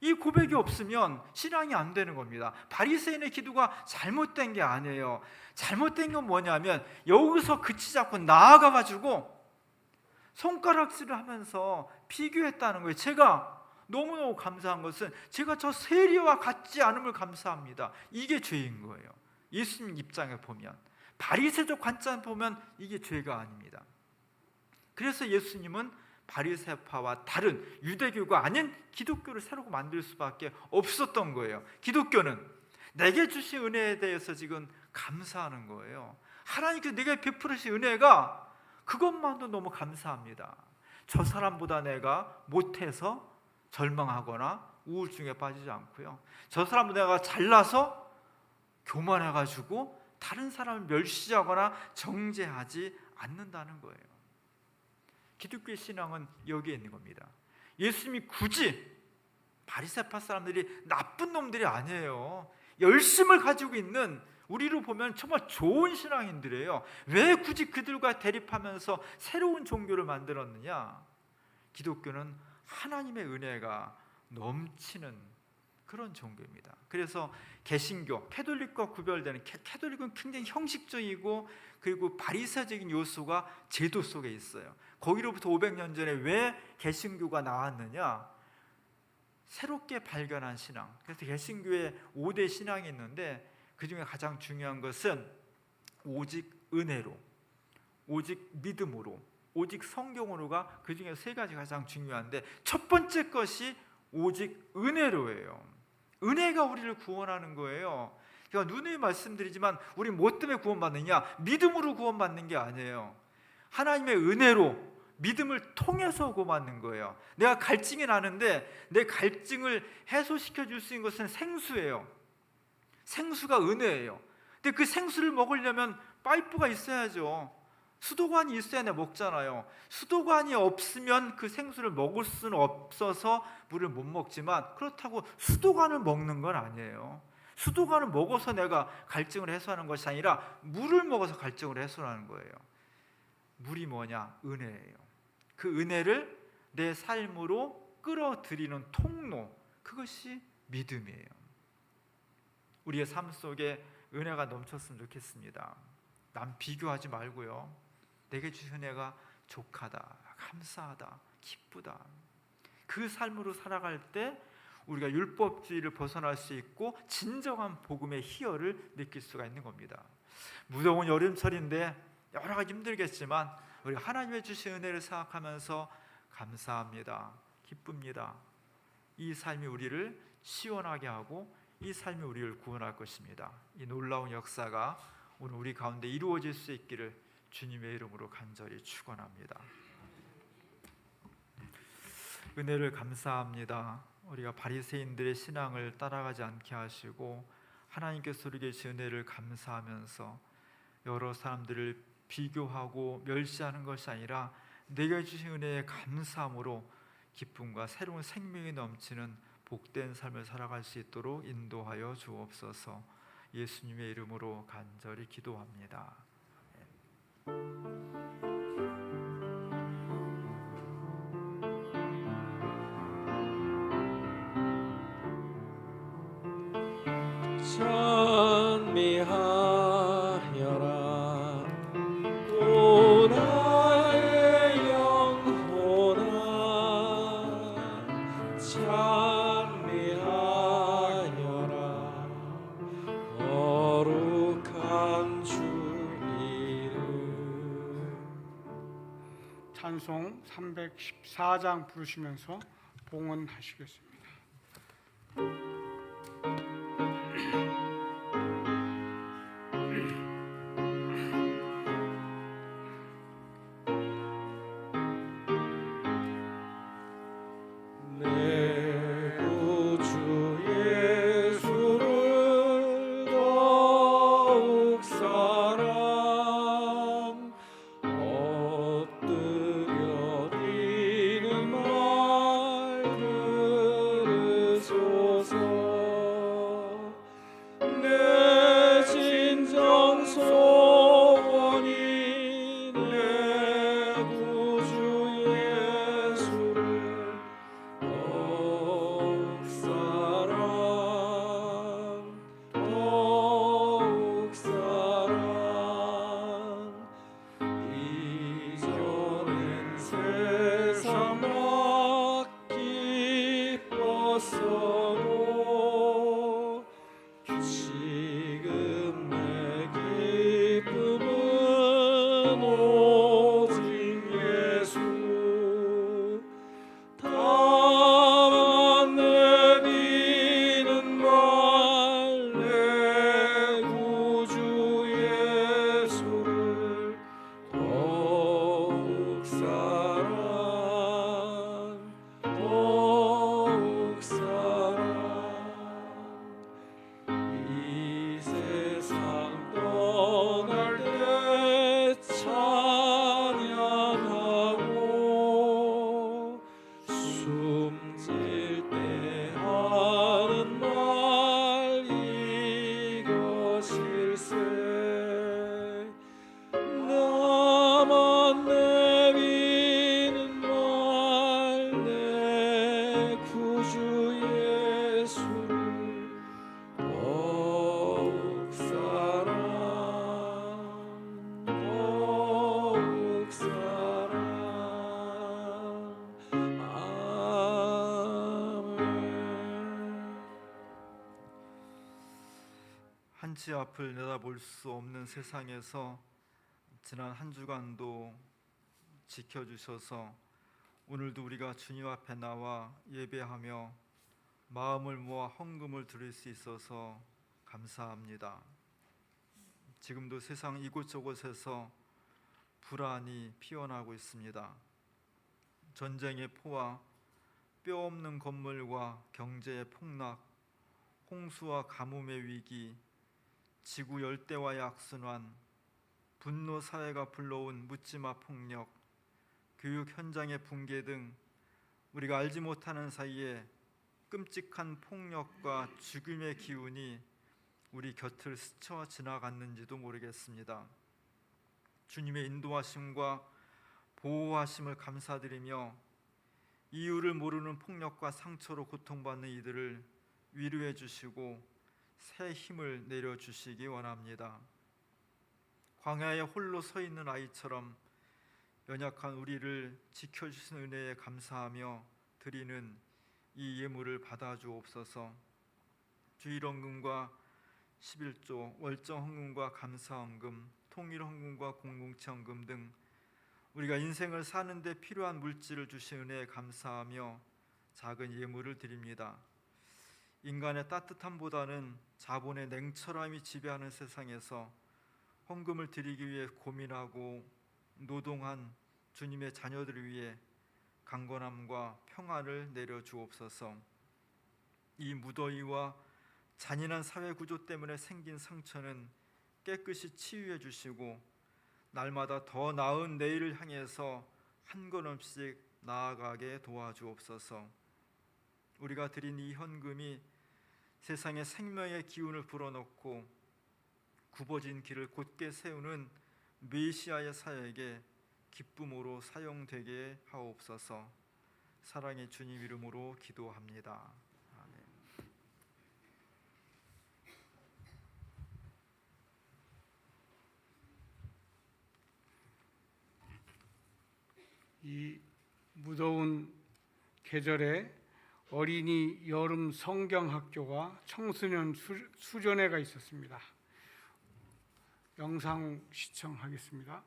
이 고백이 없으면 신앙이 안 되는 겁니다. 바리새인의 기도가 잘못된 게 아니에요. 잘못된 건 뭐냐면 여기서 그치지 않고 나아가가지고 손가락질을 하면서 비교했다는 거예요. 제가 너무너무 감사한 것은 제가 저 세리와 같지 않음을 감사합니다. 이게 죄인 거예요. 예수님 입장에 보면, 바리새적 관점 보면 이게 죄가 아닙니다. 그래서 예수님은 바리새파와 다른 유대교가 아닌 기독교를 새로 만들 수밖에 없었던 거예요. 기독교는 내게 주신 은혜에 대해서 지금 감사하는 거예요. 하나님께서 내게 베푸신 은혜가 그것만도 너무 감사합니다. 저 사람보다 내가 못해서 절망하거나 우울증에 빠지지 않고요. 저 사람보다 내가 잘나서 교만해가지고 다른 사람을 멸시하거나 정죄하지 않는다는 거예요. 기독교의 신앙은 여기에 있는 겁니다. 예수님이 굳이 바리새파 사람들이 나쁜 놈들이 아니에요. 열심을 가지고 있는, 우리로 보면 정말 좋은 신앙인들이에요. 왜 굳이 그들과 대립하면서 새로운 종교를 만들었느냐? 기독교는 하나님의 은혜가 넘치는 그런 종교입니다. 그래서 개신교, 캐톨릭과 구별되는, 캐톨릭은 굉장히 형식적이고 그리고 바리새적인 요소가 제도 속에 있어요. 거기로부터 500년 전에 왜 개신교가 나왔느냐? 새롭게 발견한 신앙. 그래서 개신교에 5대 신앙이 있는데 그 중에 가장 중요한 것은 오직 은혜로, 오직 믿음으로, 오직 성경으로가 그 중에 세 가지 가장 중요한데, 첫 번째 것이 오직 은혜로예요. 은혜가 우리를 구원하는 거예요. 제가 누누이 말씀드리지만 우리 뭐 때문에 구원받느냐? 믿음으로 구원받는 게 아니에요. 하나님의 은혜로, 믿음을 통해서 구원받는 거예요. 내가 갈증이 나는데 내 갈증을 해소시켜 줄 수 있는 것은 생수예요. 생수가 은혜예요. 근데 그 생수를 먹으려면 파이프가 있어야죠. 수도관이 있어야 내가 먹잖아요. 수도관이 없으면 그 생수를 먹을 수는 없어서 물을 못 먹지만, 그렇다고 수도관을 먹는 건 아니에요. 수도관을 먹어서 내가 갈증을 해소하는 것이 아니라 물을 먹어서 갈증을 해소하는 거예요. 물이 뭐냐? 은혜예요. 그 은혜를 내 삶으로 끌어들이는 통로, 그것이 믿음이에요. 우리의 삶 속에 은혜가 넘쳤으면 좋겠습니다. 남 비교하지 말고요. 내게 주신 은혜가 족하다, 감사하다, 기쁘다. 그 삶으로 살아갈 때 우리가 율법주의를 벗어날 수 있고 진정한 복음의 희열을 느낄 수가 있는 겁니다. 무더운 여름철인데 여러 가지 힘들겠지만 우리 하나님의 주신 은혜를 생각하면서 감사합니다. 기쁩니다. 이 삶이 우리를 시원하게 하고 이 삶이 우리를 구원할 것입니다. 이 놀라운 역사가 오늘 우리 가운데 이루어질 수 있기를 주님의 이름으로 간절히 축원합니다. 은혜를 감사합니다. 우리가 바리새인들의 신앙을 따라가지 않게 하시고 하나님께서 우리에게 주신 은혜를 감사하면서 여러 사람들을 비교하고 멸시하는 것이 아니라 내게 주신 은혜에 감사함으로 기쁨과 새로운 생명이 넘치는 복된 삶을 살아갈 수 있도록 인도하여 주옵소서. 예수님의 이름으로 간절히 기도합니다. 찬미하여라 오 나의 영혼아 찬미하여라 거룩한 주 이름. 찬송 314장 부르시면서 봉헌하시겠습니다. 내 구주 예수를 더욱 사랑 엎드려 드리는 말 들으소서. 내 진정 소원이 내 구주 예수를 더욱 사랑 이전엔 세상 막 기뻤어도 지금 내 기쁨은 오직 예수. 다만 내비는 말 내 구주 예수를 더욱 사랑 이 세상 떠날 때 찬양하고 숨질 때 하는 말 이것일세. 나만 내비는 말 내 구주 예수를 더욱 사랑 아멘. 한치 앞을 내다볼 수 없는 세상에서 지난 한 주간도 지켜주셔서 오늘도 우리가 주님 앞에 나와 예배하며 마음을 모아 헌금을 드릴 수 있어서 감사합니다. 지금도 세상 이곳저곳에서 불안이 피어나고 있습니다. 전쟁의 포와 뼈없는 건물과 경제의 폭락, 홍수와 가뭄의 위기, 지구 열대와의 악순환, 분노 사회가 불러온 묻지마 폭력, 교육 현장의 붕괴 등 우리가 알지 못하는 사이에 끔찍한 폭력과 죽음의 기운이 우리 곁을 스쳐 지나갔는지도 모르겠습니다. 주님의 인도하심과 보호하심을 감사드리며 이유를 모르는 폭력과 상처로 고통받는 이들을 위로해 주시고 새 힘을 내려주시기 원합니다. 광야에 홀로 서 있는 아이처럼 연약한 우리를 지켜주신 은혜에 감사하며 드리는 이 예물을 받아주옵소서. 주일헌금과 11조, 월정헌금과 감사헌금, 통일헌금과 공동체헌금 등 우리가 인생을 사는데 필요한 물질을 주신 은혜에 감사하며 작은 예물을 드립니다. 인간의 따뜻함보다는 자본의 냉철함이 지배하는 세상에서 헌금을 드리기 위해 고민하고 노동한 주님의 자녀들을 위해 강건함과 평안을 내려 주옵소서. 이 무더위와 잔인한 사회 구조 때문에 생긴 상처는 깨끗이 치유해 주시고 날마다 더 나은 내일을 향해서 한 걸음씩 나아가게 도와주옵소서. 우리가 드린 이 현금이 세상에 생명의 기운을 불어넣고 굽어진 길을 곧게 세우는 메시아의 사역에 기쁨으로 사용되게 하옵소서. 사랑의 주님 이름으로 기도합니다. 아멘. 이 무더운 계절에 어린이 여름 성경학교와 청소년 수련회가 있었습니다. 영상 시청하겠습니다.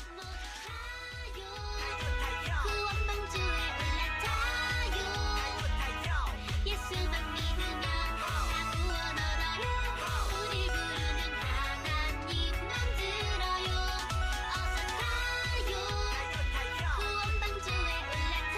어서 타요 구원방주에 올라타요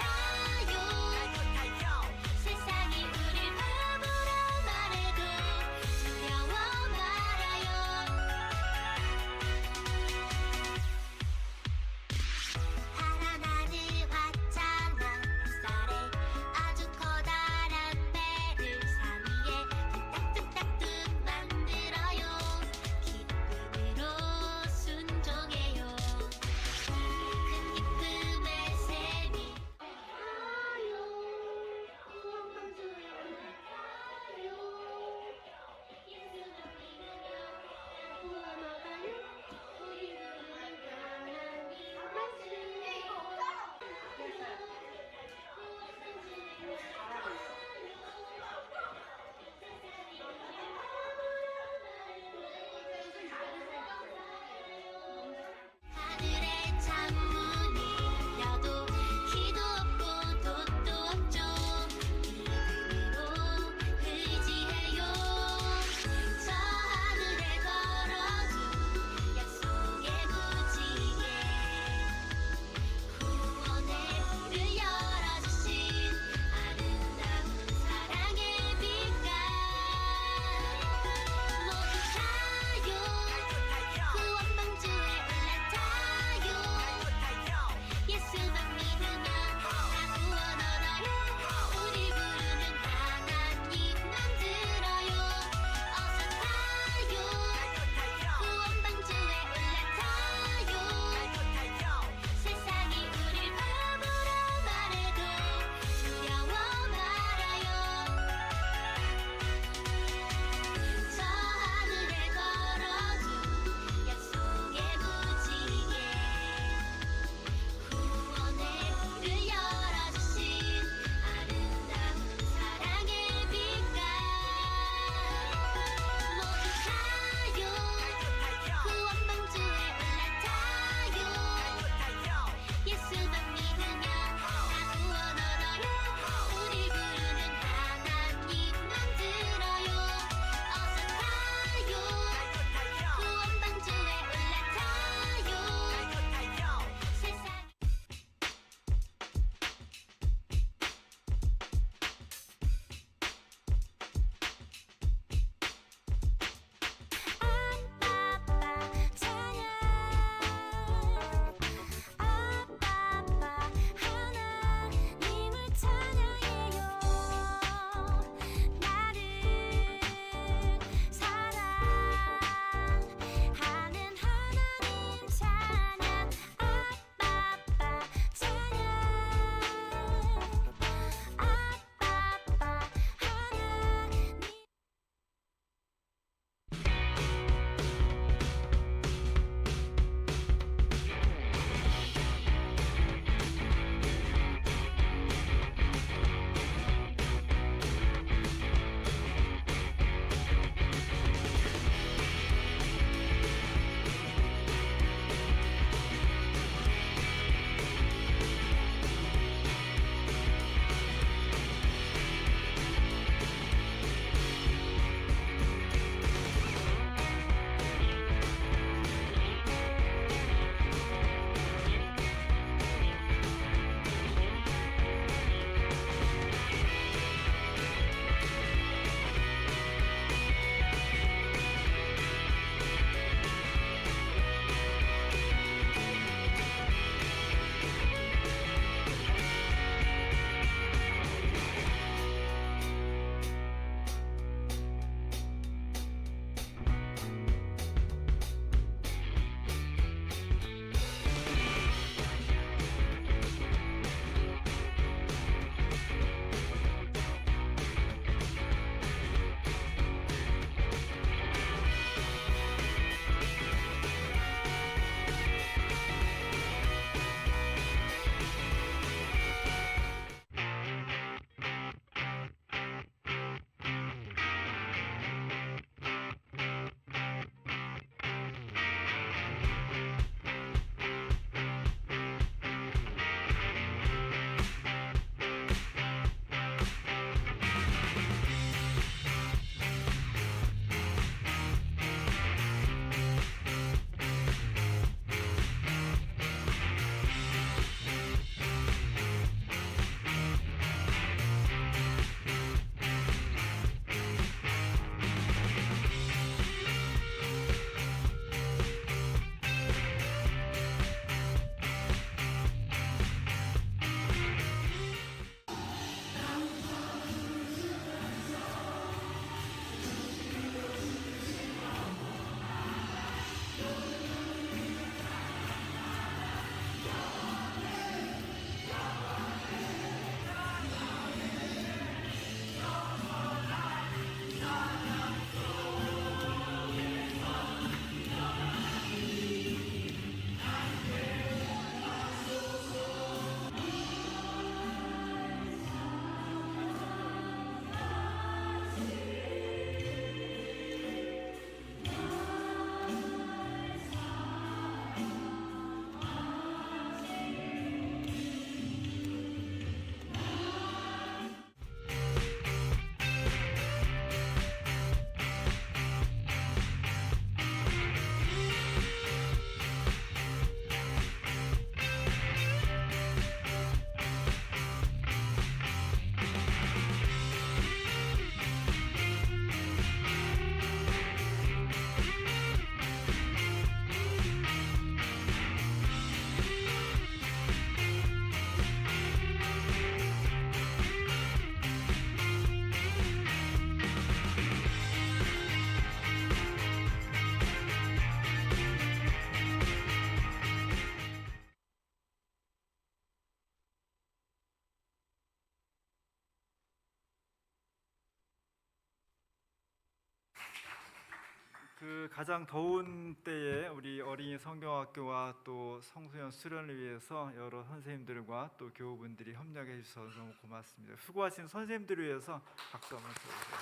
그 가장 더운 때에 우리 어린이 성경학교와 또 청소년 수련을 위해서 여러 선생님들과 또 교우분들이 협력해 주셔서 너무 고맙습니다. 수고하신 선생님들을 위해서 박수 한번 쳐주세요.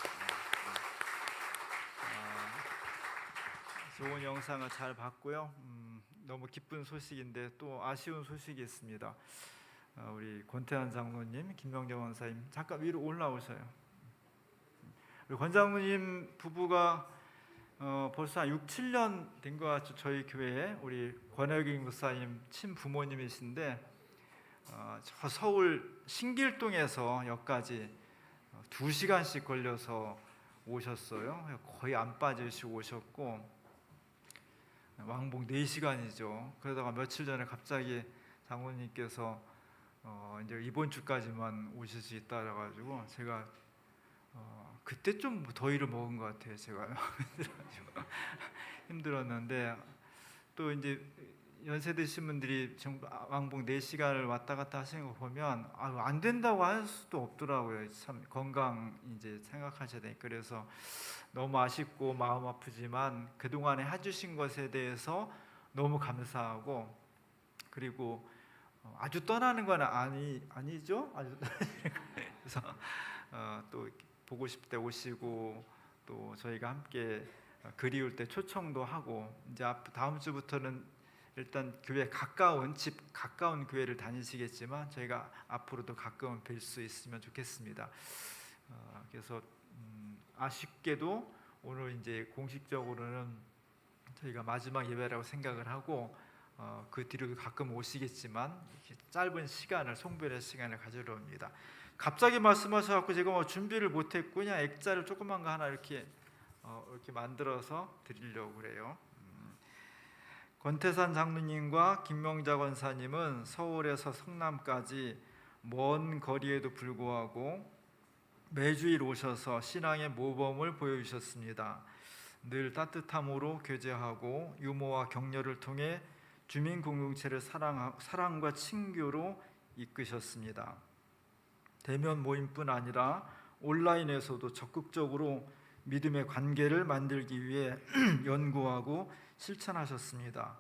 좋은 영상을 잘 봤고요. 너무 기쁜 소식인데 또 아쉬운 소식이 있습니다. 우리 권태환 장로님, 김명재 원사님 잠깐 위로 올라오셔요. 우리 권 장로님 부부가 벌써 한 6, 7년 된 것 같죠. 저희 교회에 우리 권혁인 목사님 친부모님이신데 저 서울 신길동에서 여기까지 2시간씩 걸려서 오셨어요. 거의 안 빠지시고 오셨고 왕복 4시간이죠. 그러다가 며칠 전에 갑자기 장로님께서 이제 이번 주까지만 오실 수 있다 그래가지고 제가 그때 좀 더위를 먹은 것 같아요. 제가 힘들었는데 또 이제 연세 드신 분들이 왕복 4시간을 왔다 갔다 하시는 거 보면 안 된다고 할 수도 없더라고요. 참 건강 이제 생각하셔야 되니까. 그래서 너무 아쉽고 마음 아프지만 그동안에 해주신 것에 대해서 너무 감사하고, 그리고 아주 떠나는 건 아니죠. 그래서 또 보고 싶을 때 오시고 또 저희가 함께 그리울 때 초청도 하고, 이제 다음 주부터는 일단 교회 가까운 교회를 다니시겠지만 저희가 앞으로도 가끔 뵐 수 있으면 좋겠습니다. 그래서 아쉽게도 오늘 이제 공식적으로는 저희가 마지막 예배라고 생각을 하고 그 뒤로도 가끔 오시겠지만 이렇게 짧은 시간을, 송별의 시간을 가지러 옵니다. 갑자기 말씀하셔갖고 제가 뭐 준비를 못했고 그냥 액자를 조그만 거 하나 이렇게 만들어서 드리려고 그래요. 권태산 장로님과 김명자 권사님은 서울에서 성남까지 먼 거리에도 불구하고 매주일 오셔서 신앙의 모범을 보여주셨습니다. 늘 따뜻함으로 교제하고 유머와 격려를 통해 주민 공동체를 사랑과 친교로 이끄셨습니다. 대면 모임뿐 아니라 온라인에서도 적극적으로 믿음의 관계를 만들기 위해 연구하고 실천하셨습니다.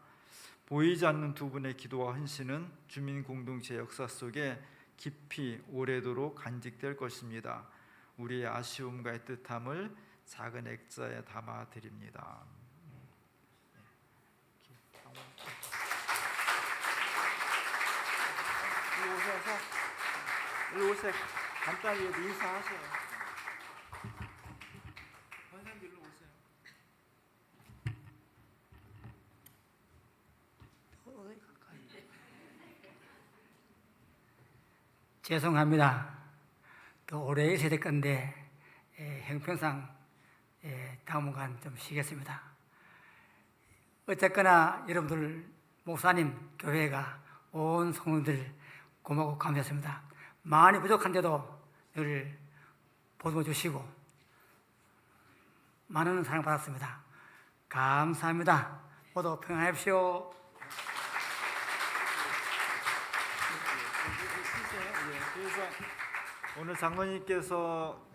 보이지 않는 두 분의 기도와 헌신은 주민 공동체 역사 속에 깊이 오래도록 간직될 것입니다. 우리의 아쉬움과 애틋함을 작은 액자에 담아 드립니다. 일로 오세요. 간단히 인사하세요. 권사님들 일로 오세요. 죄송합니다. 또 올해 세대 건데 형평상 당분간 좀 쉬겠습니다. 어쨌거나 여러분들 목사님 교회가 온 성도들 고맙고 감사했습니다. 많이 부족한데도 늘 보듬어 주시고 많은 사랑 받았습니다. 감사합니다. 모두 평안하십시오. 그래서 오늘 장로님께서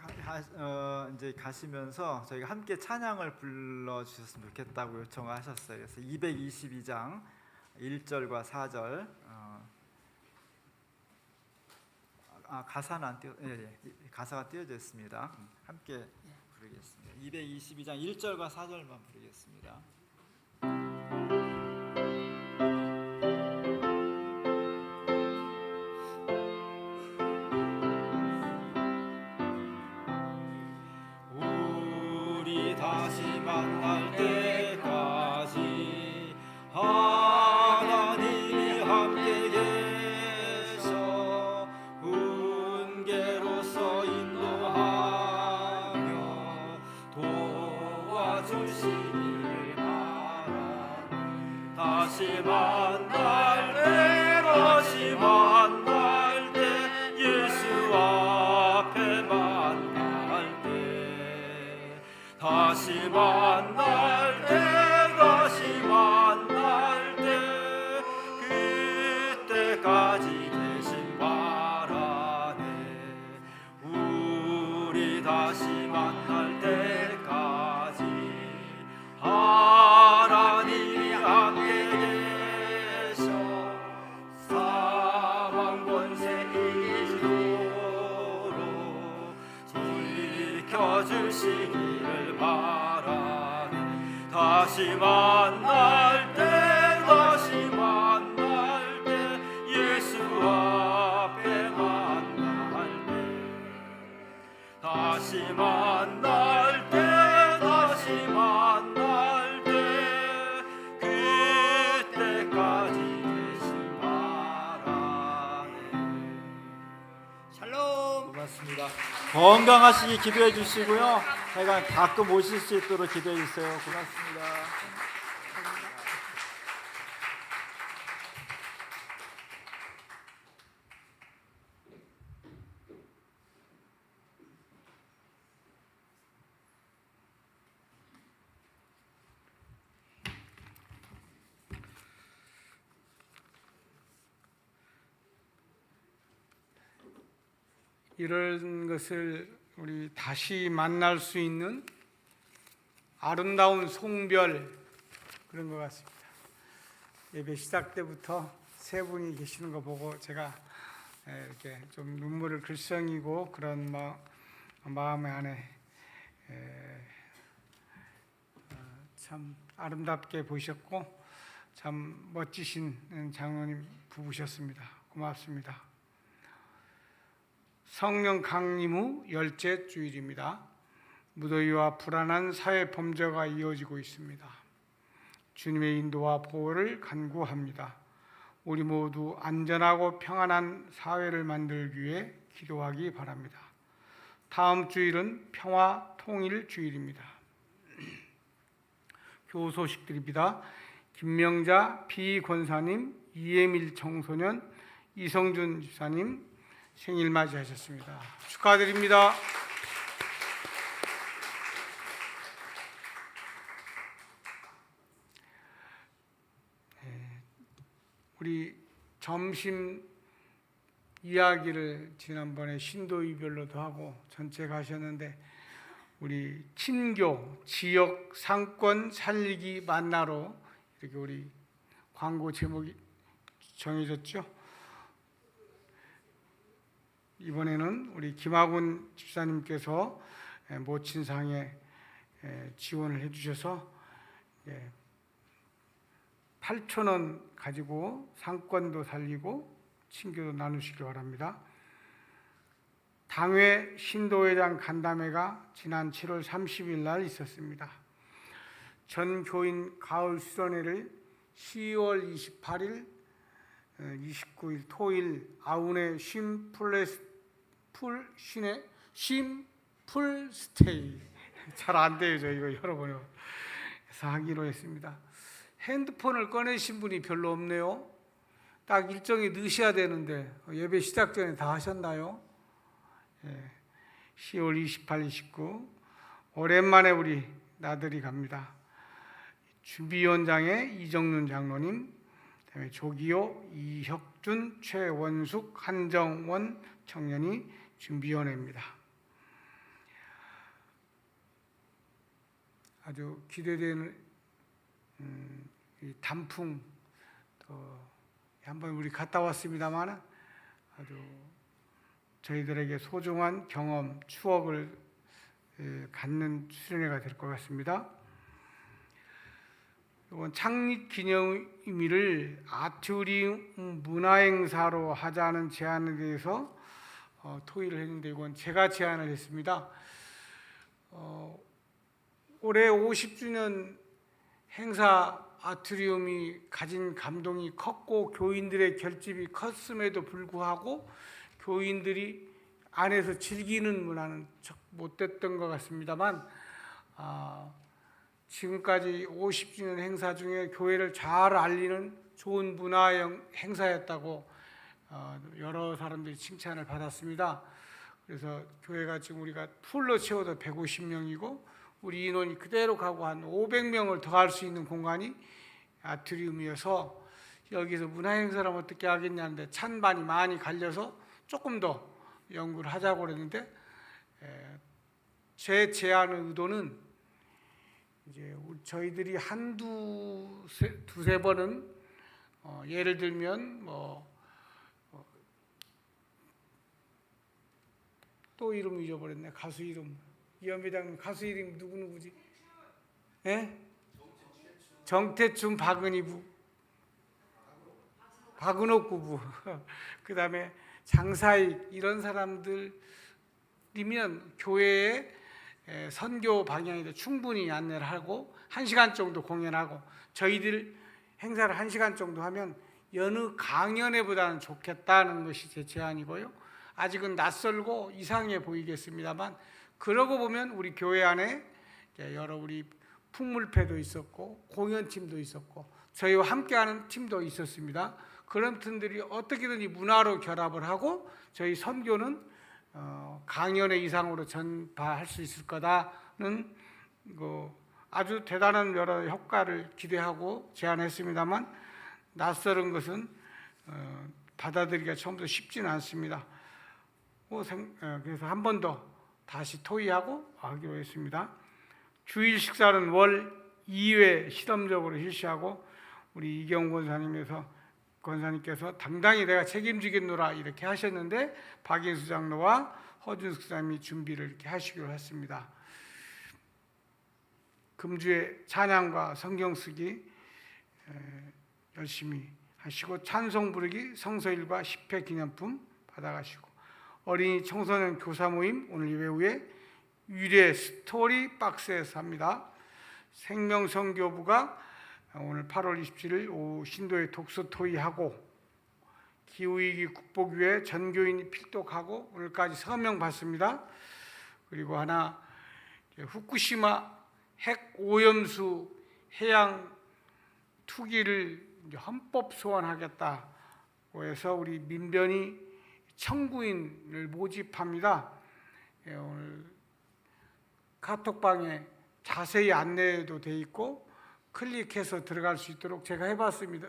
이제 가시면서 저희가 함께 찬양을 불러주셨으면 좋겠다고 요청하셨어요. 그래서 222장 1절과 4절 가사는 안 가사가 띄어져 있습니다. 함께 부르겠습니다. 222장 1절과 4절만 부르겠습니다. 우리 다시 만날 때까지 하나님이 함께 계셔 훈계로서 인도하며 도와주시기를 바라. 다시 만날 때 예수 앞에 만날 때 다시 만날 때 그때까지 계신 바라네. 우리 다시 만날 때까지 하시기를 바라네. 다시 만날 때 다시 만날 때 예수 앞에 만날 때 다시 만날 때 다시 만날 때 그때까지 되시 바라네. 샬롬. 고맙습니다. 건강하시기 기도해 주시고요. 저희가 가끔 오실 수 있도록 기도해 주세요. 고맙습니다. 이런 것을 우리 다시 만날 수 있는 아름다운 송별 그런 것 같습니다. 예배 시작 때부터 세 분이 계시는 거 보고 제가 이렇게 좀 눈물을 글썽이고 그런 마음의 안에 참 아름답게 보이셨고 참 멋지신 장로님 부부셨습니다. 고맙습니다. 성령 강림 후 열째 주일입니다. 무더위와 불안한 사회 범죄가 이어지고 있습니다. 주님의 인도와 보호를 간구합니다. 우리 모두 안전하고 평안한 사회를 만들기 위해 기도하기 바랍니다. 다음 주일은 평화 통일 주일입니다. 교우 소식드립니다. 김명자 비권사님, 이예밀 청소년, 이성준 집사님 생일 맞이하셨습니다. 축하드립니다. 우리 점심 이야기를 지난번에 신도이별로도 하고 전체 가셨는데 우리 친교 지역 상권 살리기 만나러 이렇게 우리 광고 제목이 정해졌죠. 이번에는 우리 김학훈 집사님께서 모친상에 지원을 해주셔서 8,000원 가지고 상권도 살리고 친교도 나누시기 바랍니다. 당회 신도회장 간담회가 지난 7월 30일 날 있었습니다. 전 교인 가을 수련회를 10월 28일 29일 토일 아우네 심풀스테이 잘 안 돼요. 저 이거 여러 번 해서 하기로 했습니다. 핸드폰을 꺼내신 분이 별로 없네요. 딱 일정이 늦어야 되는데 예배 시작 전에 다 하셨나요? 10월 28, 29 오랜만에 우리 나들이 갑니다. 준비위원장의 이정윤 장로님, 그다음에 조기호, 이혁준, 최원숙, 한정원 청년이 준비위원회입니다. 아주 기대되는 이 단풍 한번 우리 갔다 왔습니다만 아주 저희들에게 소중한 경험, 추억을 갖는 수련회가 될 것 같습니다. 이번 창립 기념일을 아트리움 문화행사로 하자는 제안에 대해서 토의를 했는데 이건 제가 제안을 했습니다. 올해 50주년 행사 아트리움이 가진 감동이 컸고 교인들의 결집이 컸음에도 불구하고 교인들이 안에서 즐기는 문화는 못됐던 것 같습니다만 지금까지 50주년 행사 중에 교회를 잘 알리는 좋은 문화 행사였다고 여러 사람들이 칭찬을 받았습니다. 그래서 교회가 지금 우리가 풀로 채워도 150명이고 우리 인원이 그대로 가고 한 500명을 더 할 수 있는 공간이 아트리움이어서 여기서 문화 행사를 어떻게 하겠냐는데 찬반이 많이 갈려서 조금 더 연구를 하자고 그랬는데 제 제안의 의도는 이제 저희들이 두세 번은 예를 들면 또 이름 잊어버렸네. 가수 이름 연배장님 가수 이름 누구지? 예? 정태춘 박은희 박은옥 부부 그 다음에 장사익 이런 사람들이면 교회의 선교 방향에 충분히 안내를 하고 1시간 정도 공연하고 저희들 행사를 1시간 정도 하면 여느 강연회보다는 좋겠다는 것이 제 제안이고요. 아직은 낯설고 이상해 보이겠습니다만 그러고 보면 우리 교회 안에 여러 우리 풍물패도 있었고 공연팀도 있었고 저희와 함께하는 팀도 있었습니다. 그런 팀들이 어떻게든지 문화로 결합을 하고 저희 선교는 강연회 이상으로 전파할 수 있을 거다는 아주 대단한 여러 효과를 기대하고 제안했습니다만 낯설은 것은 받아들이기가 처음부터 쉽지는 않습니다. 그래서 한 번 더 다시 토의하고 하기로 했습니다. 주일 식사는 월 2회 실험적으로 실시하고 우리 이경 권사님께서 당당히 내가 책임지겠노라 이렇게 하셨는데 박인수 장로와 허준숙 사님이 준비를 이렇게 하시기로 했습니다. 금주에 찬양과 성경 쓰기 열심히 하시고 찬송 부르기 성서일과 10회 기념품 받아가시고 어린이 청소년 교사 모임 오늘 예배 후에 유래 스토리 박스에서 합니다. 생명선교부가 오늘 8월 27일 오후 신도에 독서 토의하고 기후위기 극복위에 전교인이 필독하고 오늘까지 서명 받습니다. 그리고 하나 후쿠시마 핵 오염수 해양 투기를 헌법 소원하겠다고 해서 우리 민변이 청구인을 모집합니다. 오늘 카톡방에 자세히 안내도 돼 있고 클릭해서 들어갈 수 있도록 제가 해보았습니다.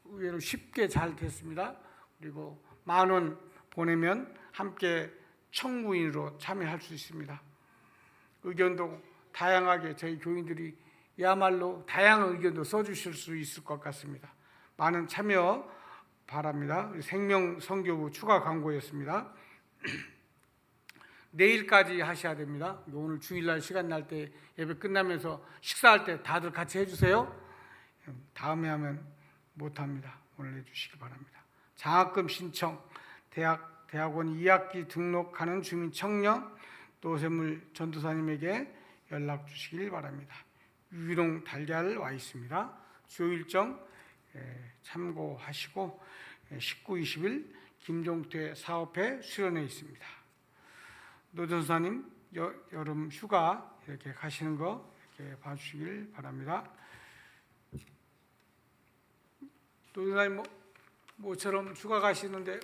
의외로 쉽게 잘 됐습니다. 그리고 10,000원 보내면 함께 청구인으로 참여할 수 있습니다. 의견도 다양하게 저희 교인들이 야말로 다양한 의견도 써주실 수 있을 것 같습니다. 많은 참여 바랍니다. 생명선교부 추가 광고였습니다. 내일까지 하셔야 됩니다. 오늘 주일날 시간 날 때 예배 끝나면서 식사할 때 다들 같이 해주세요. 다음에 하면 못합니다. 오늘 해주시기 바랍니다. 장학금 신청, 대학원 2학기 등록하는 주민 청년 노세물 전도사님에게 연락 주시길 바랍니다. 유기농 달걀 와 있습니다. 주요 일정 참고하시고 19, 20일 김종태 사업회 수련회 있습니다. 노 전사님 여름 휴가 이렇게 가시는 거 이렇게 봐주시길 바랍니다. 노 전사님 모처럼 휴가 가시는데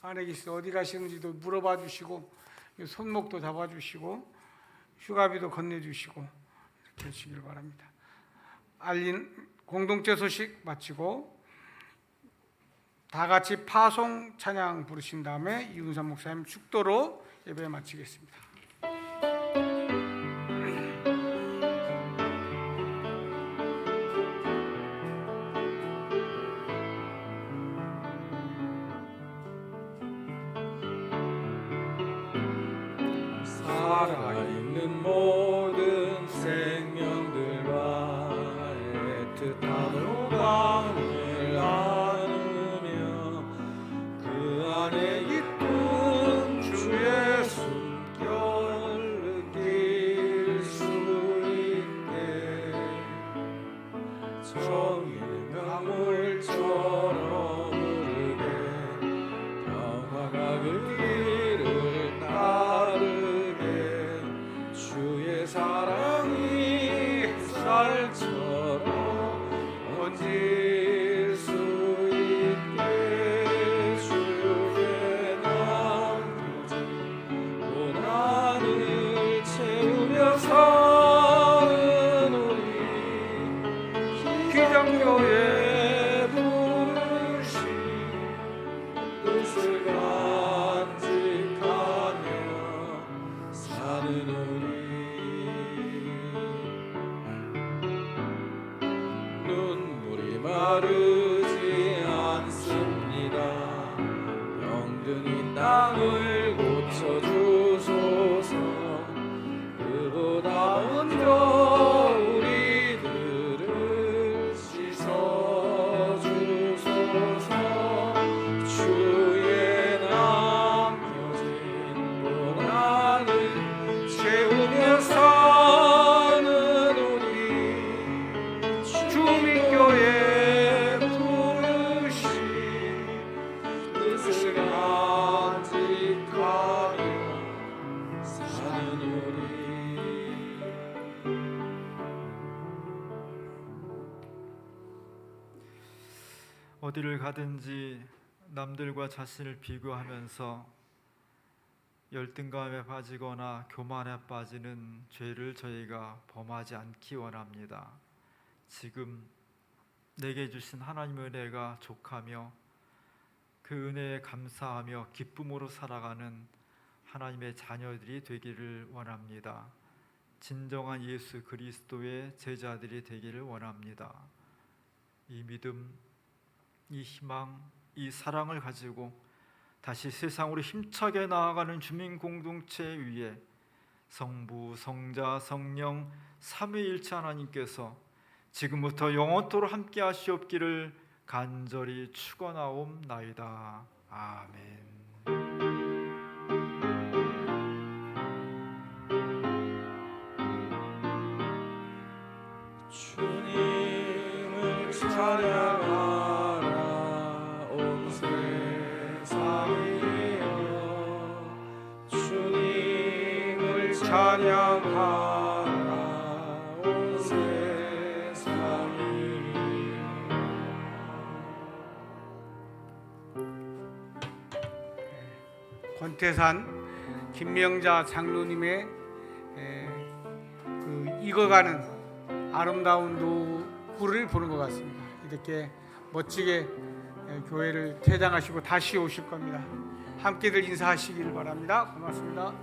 안에 계시서 어디 가시는지도 물어봐 주시고 손목도 잡아주시고 휴가비도 건네주시고 이렇게 하시길 바랍니다. 알린 공동체 소식 마치고 다 같이 파송 찬양 부르신 다음에 이윤삼 목사님 축도로 예배 마치겠습니다. 살아있는 모든 생명들과 애틋한 호감을 나누며 그 안에 있던 주의 숨결 느낄 수 있게 정의는 강물처럼 흐르게 평화가 그 길을 따르게 주의 사랑이 쌀처럼 번질 수 있게 주의 남겨진 고난을 채우며 사는 우리 기장교회 부르신 뜻을 간직하며 사는 우리 눈물이 마르지 않습니다. 병든 이 땅을 고쳐주소서. 어디를 가든지 남들과 자신을 비교하면서 열등감에 빠지거나 교만에 빠지는 죄를 저희가 범하지 않기 원합니다. 지금 내게 주신 하나님의 은혜가 족하며 그 은혜에 감사하며 기쁨으로 살아가는 하나님의 자녀들이 되기를 원합니다. 진정한 예수 그리스도의 제자들이 되기를 원합니다. 이 믿음, 이 희망, 이 사랑을 가지고 다시 세상으로 힘차게 나아가는 주민 공동체 위에 성부, 성자, 성령 삼위일체 하나님께서 지금부터 영원토록 함께 하시옵기를 간절히 축원하옵나이다. 아멘. 주님을 찬양하라 온 세상이여 주님을 찬양하라 온 세상이 권태산 김명자 장로님의 그 익어가는 아름다운 노후를 보는 것 같습니다. 이렇게 멋지게 교회를 퇴장하시고 다시 오실 겁니다. 함께들 인사하시길 바랍니다. 고맙습니다.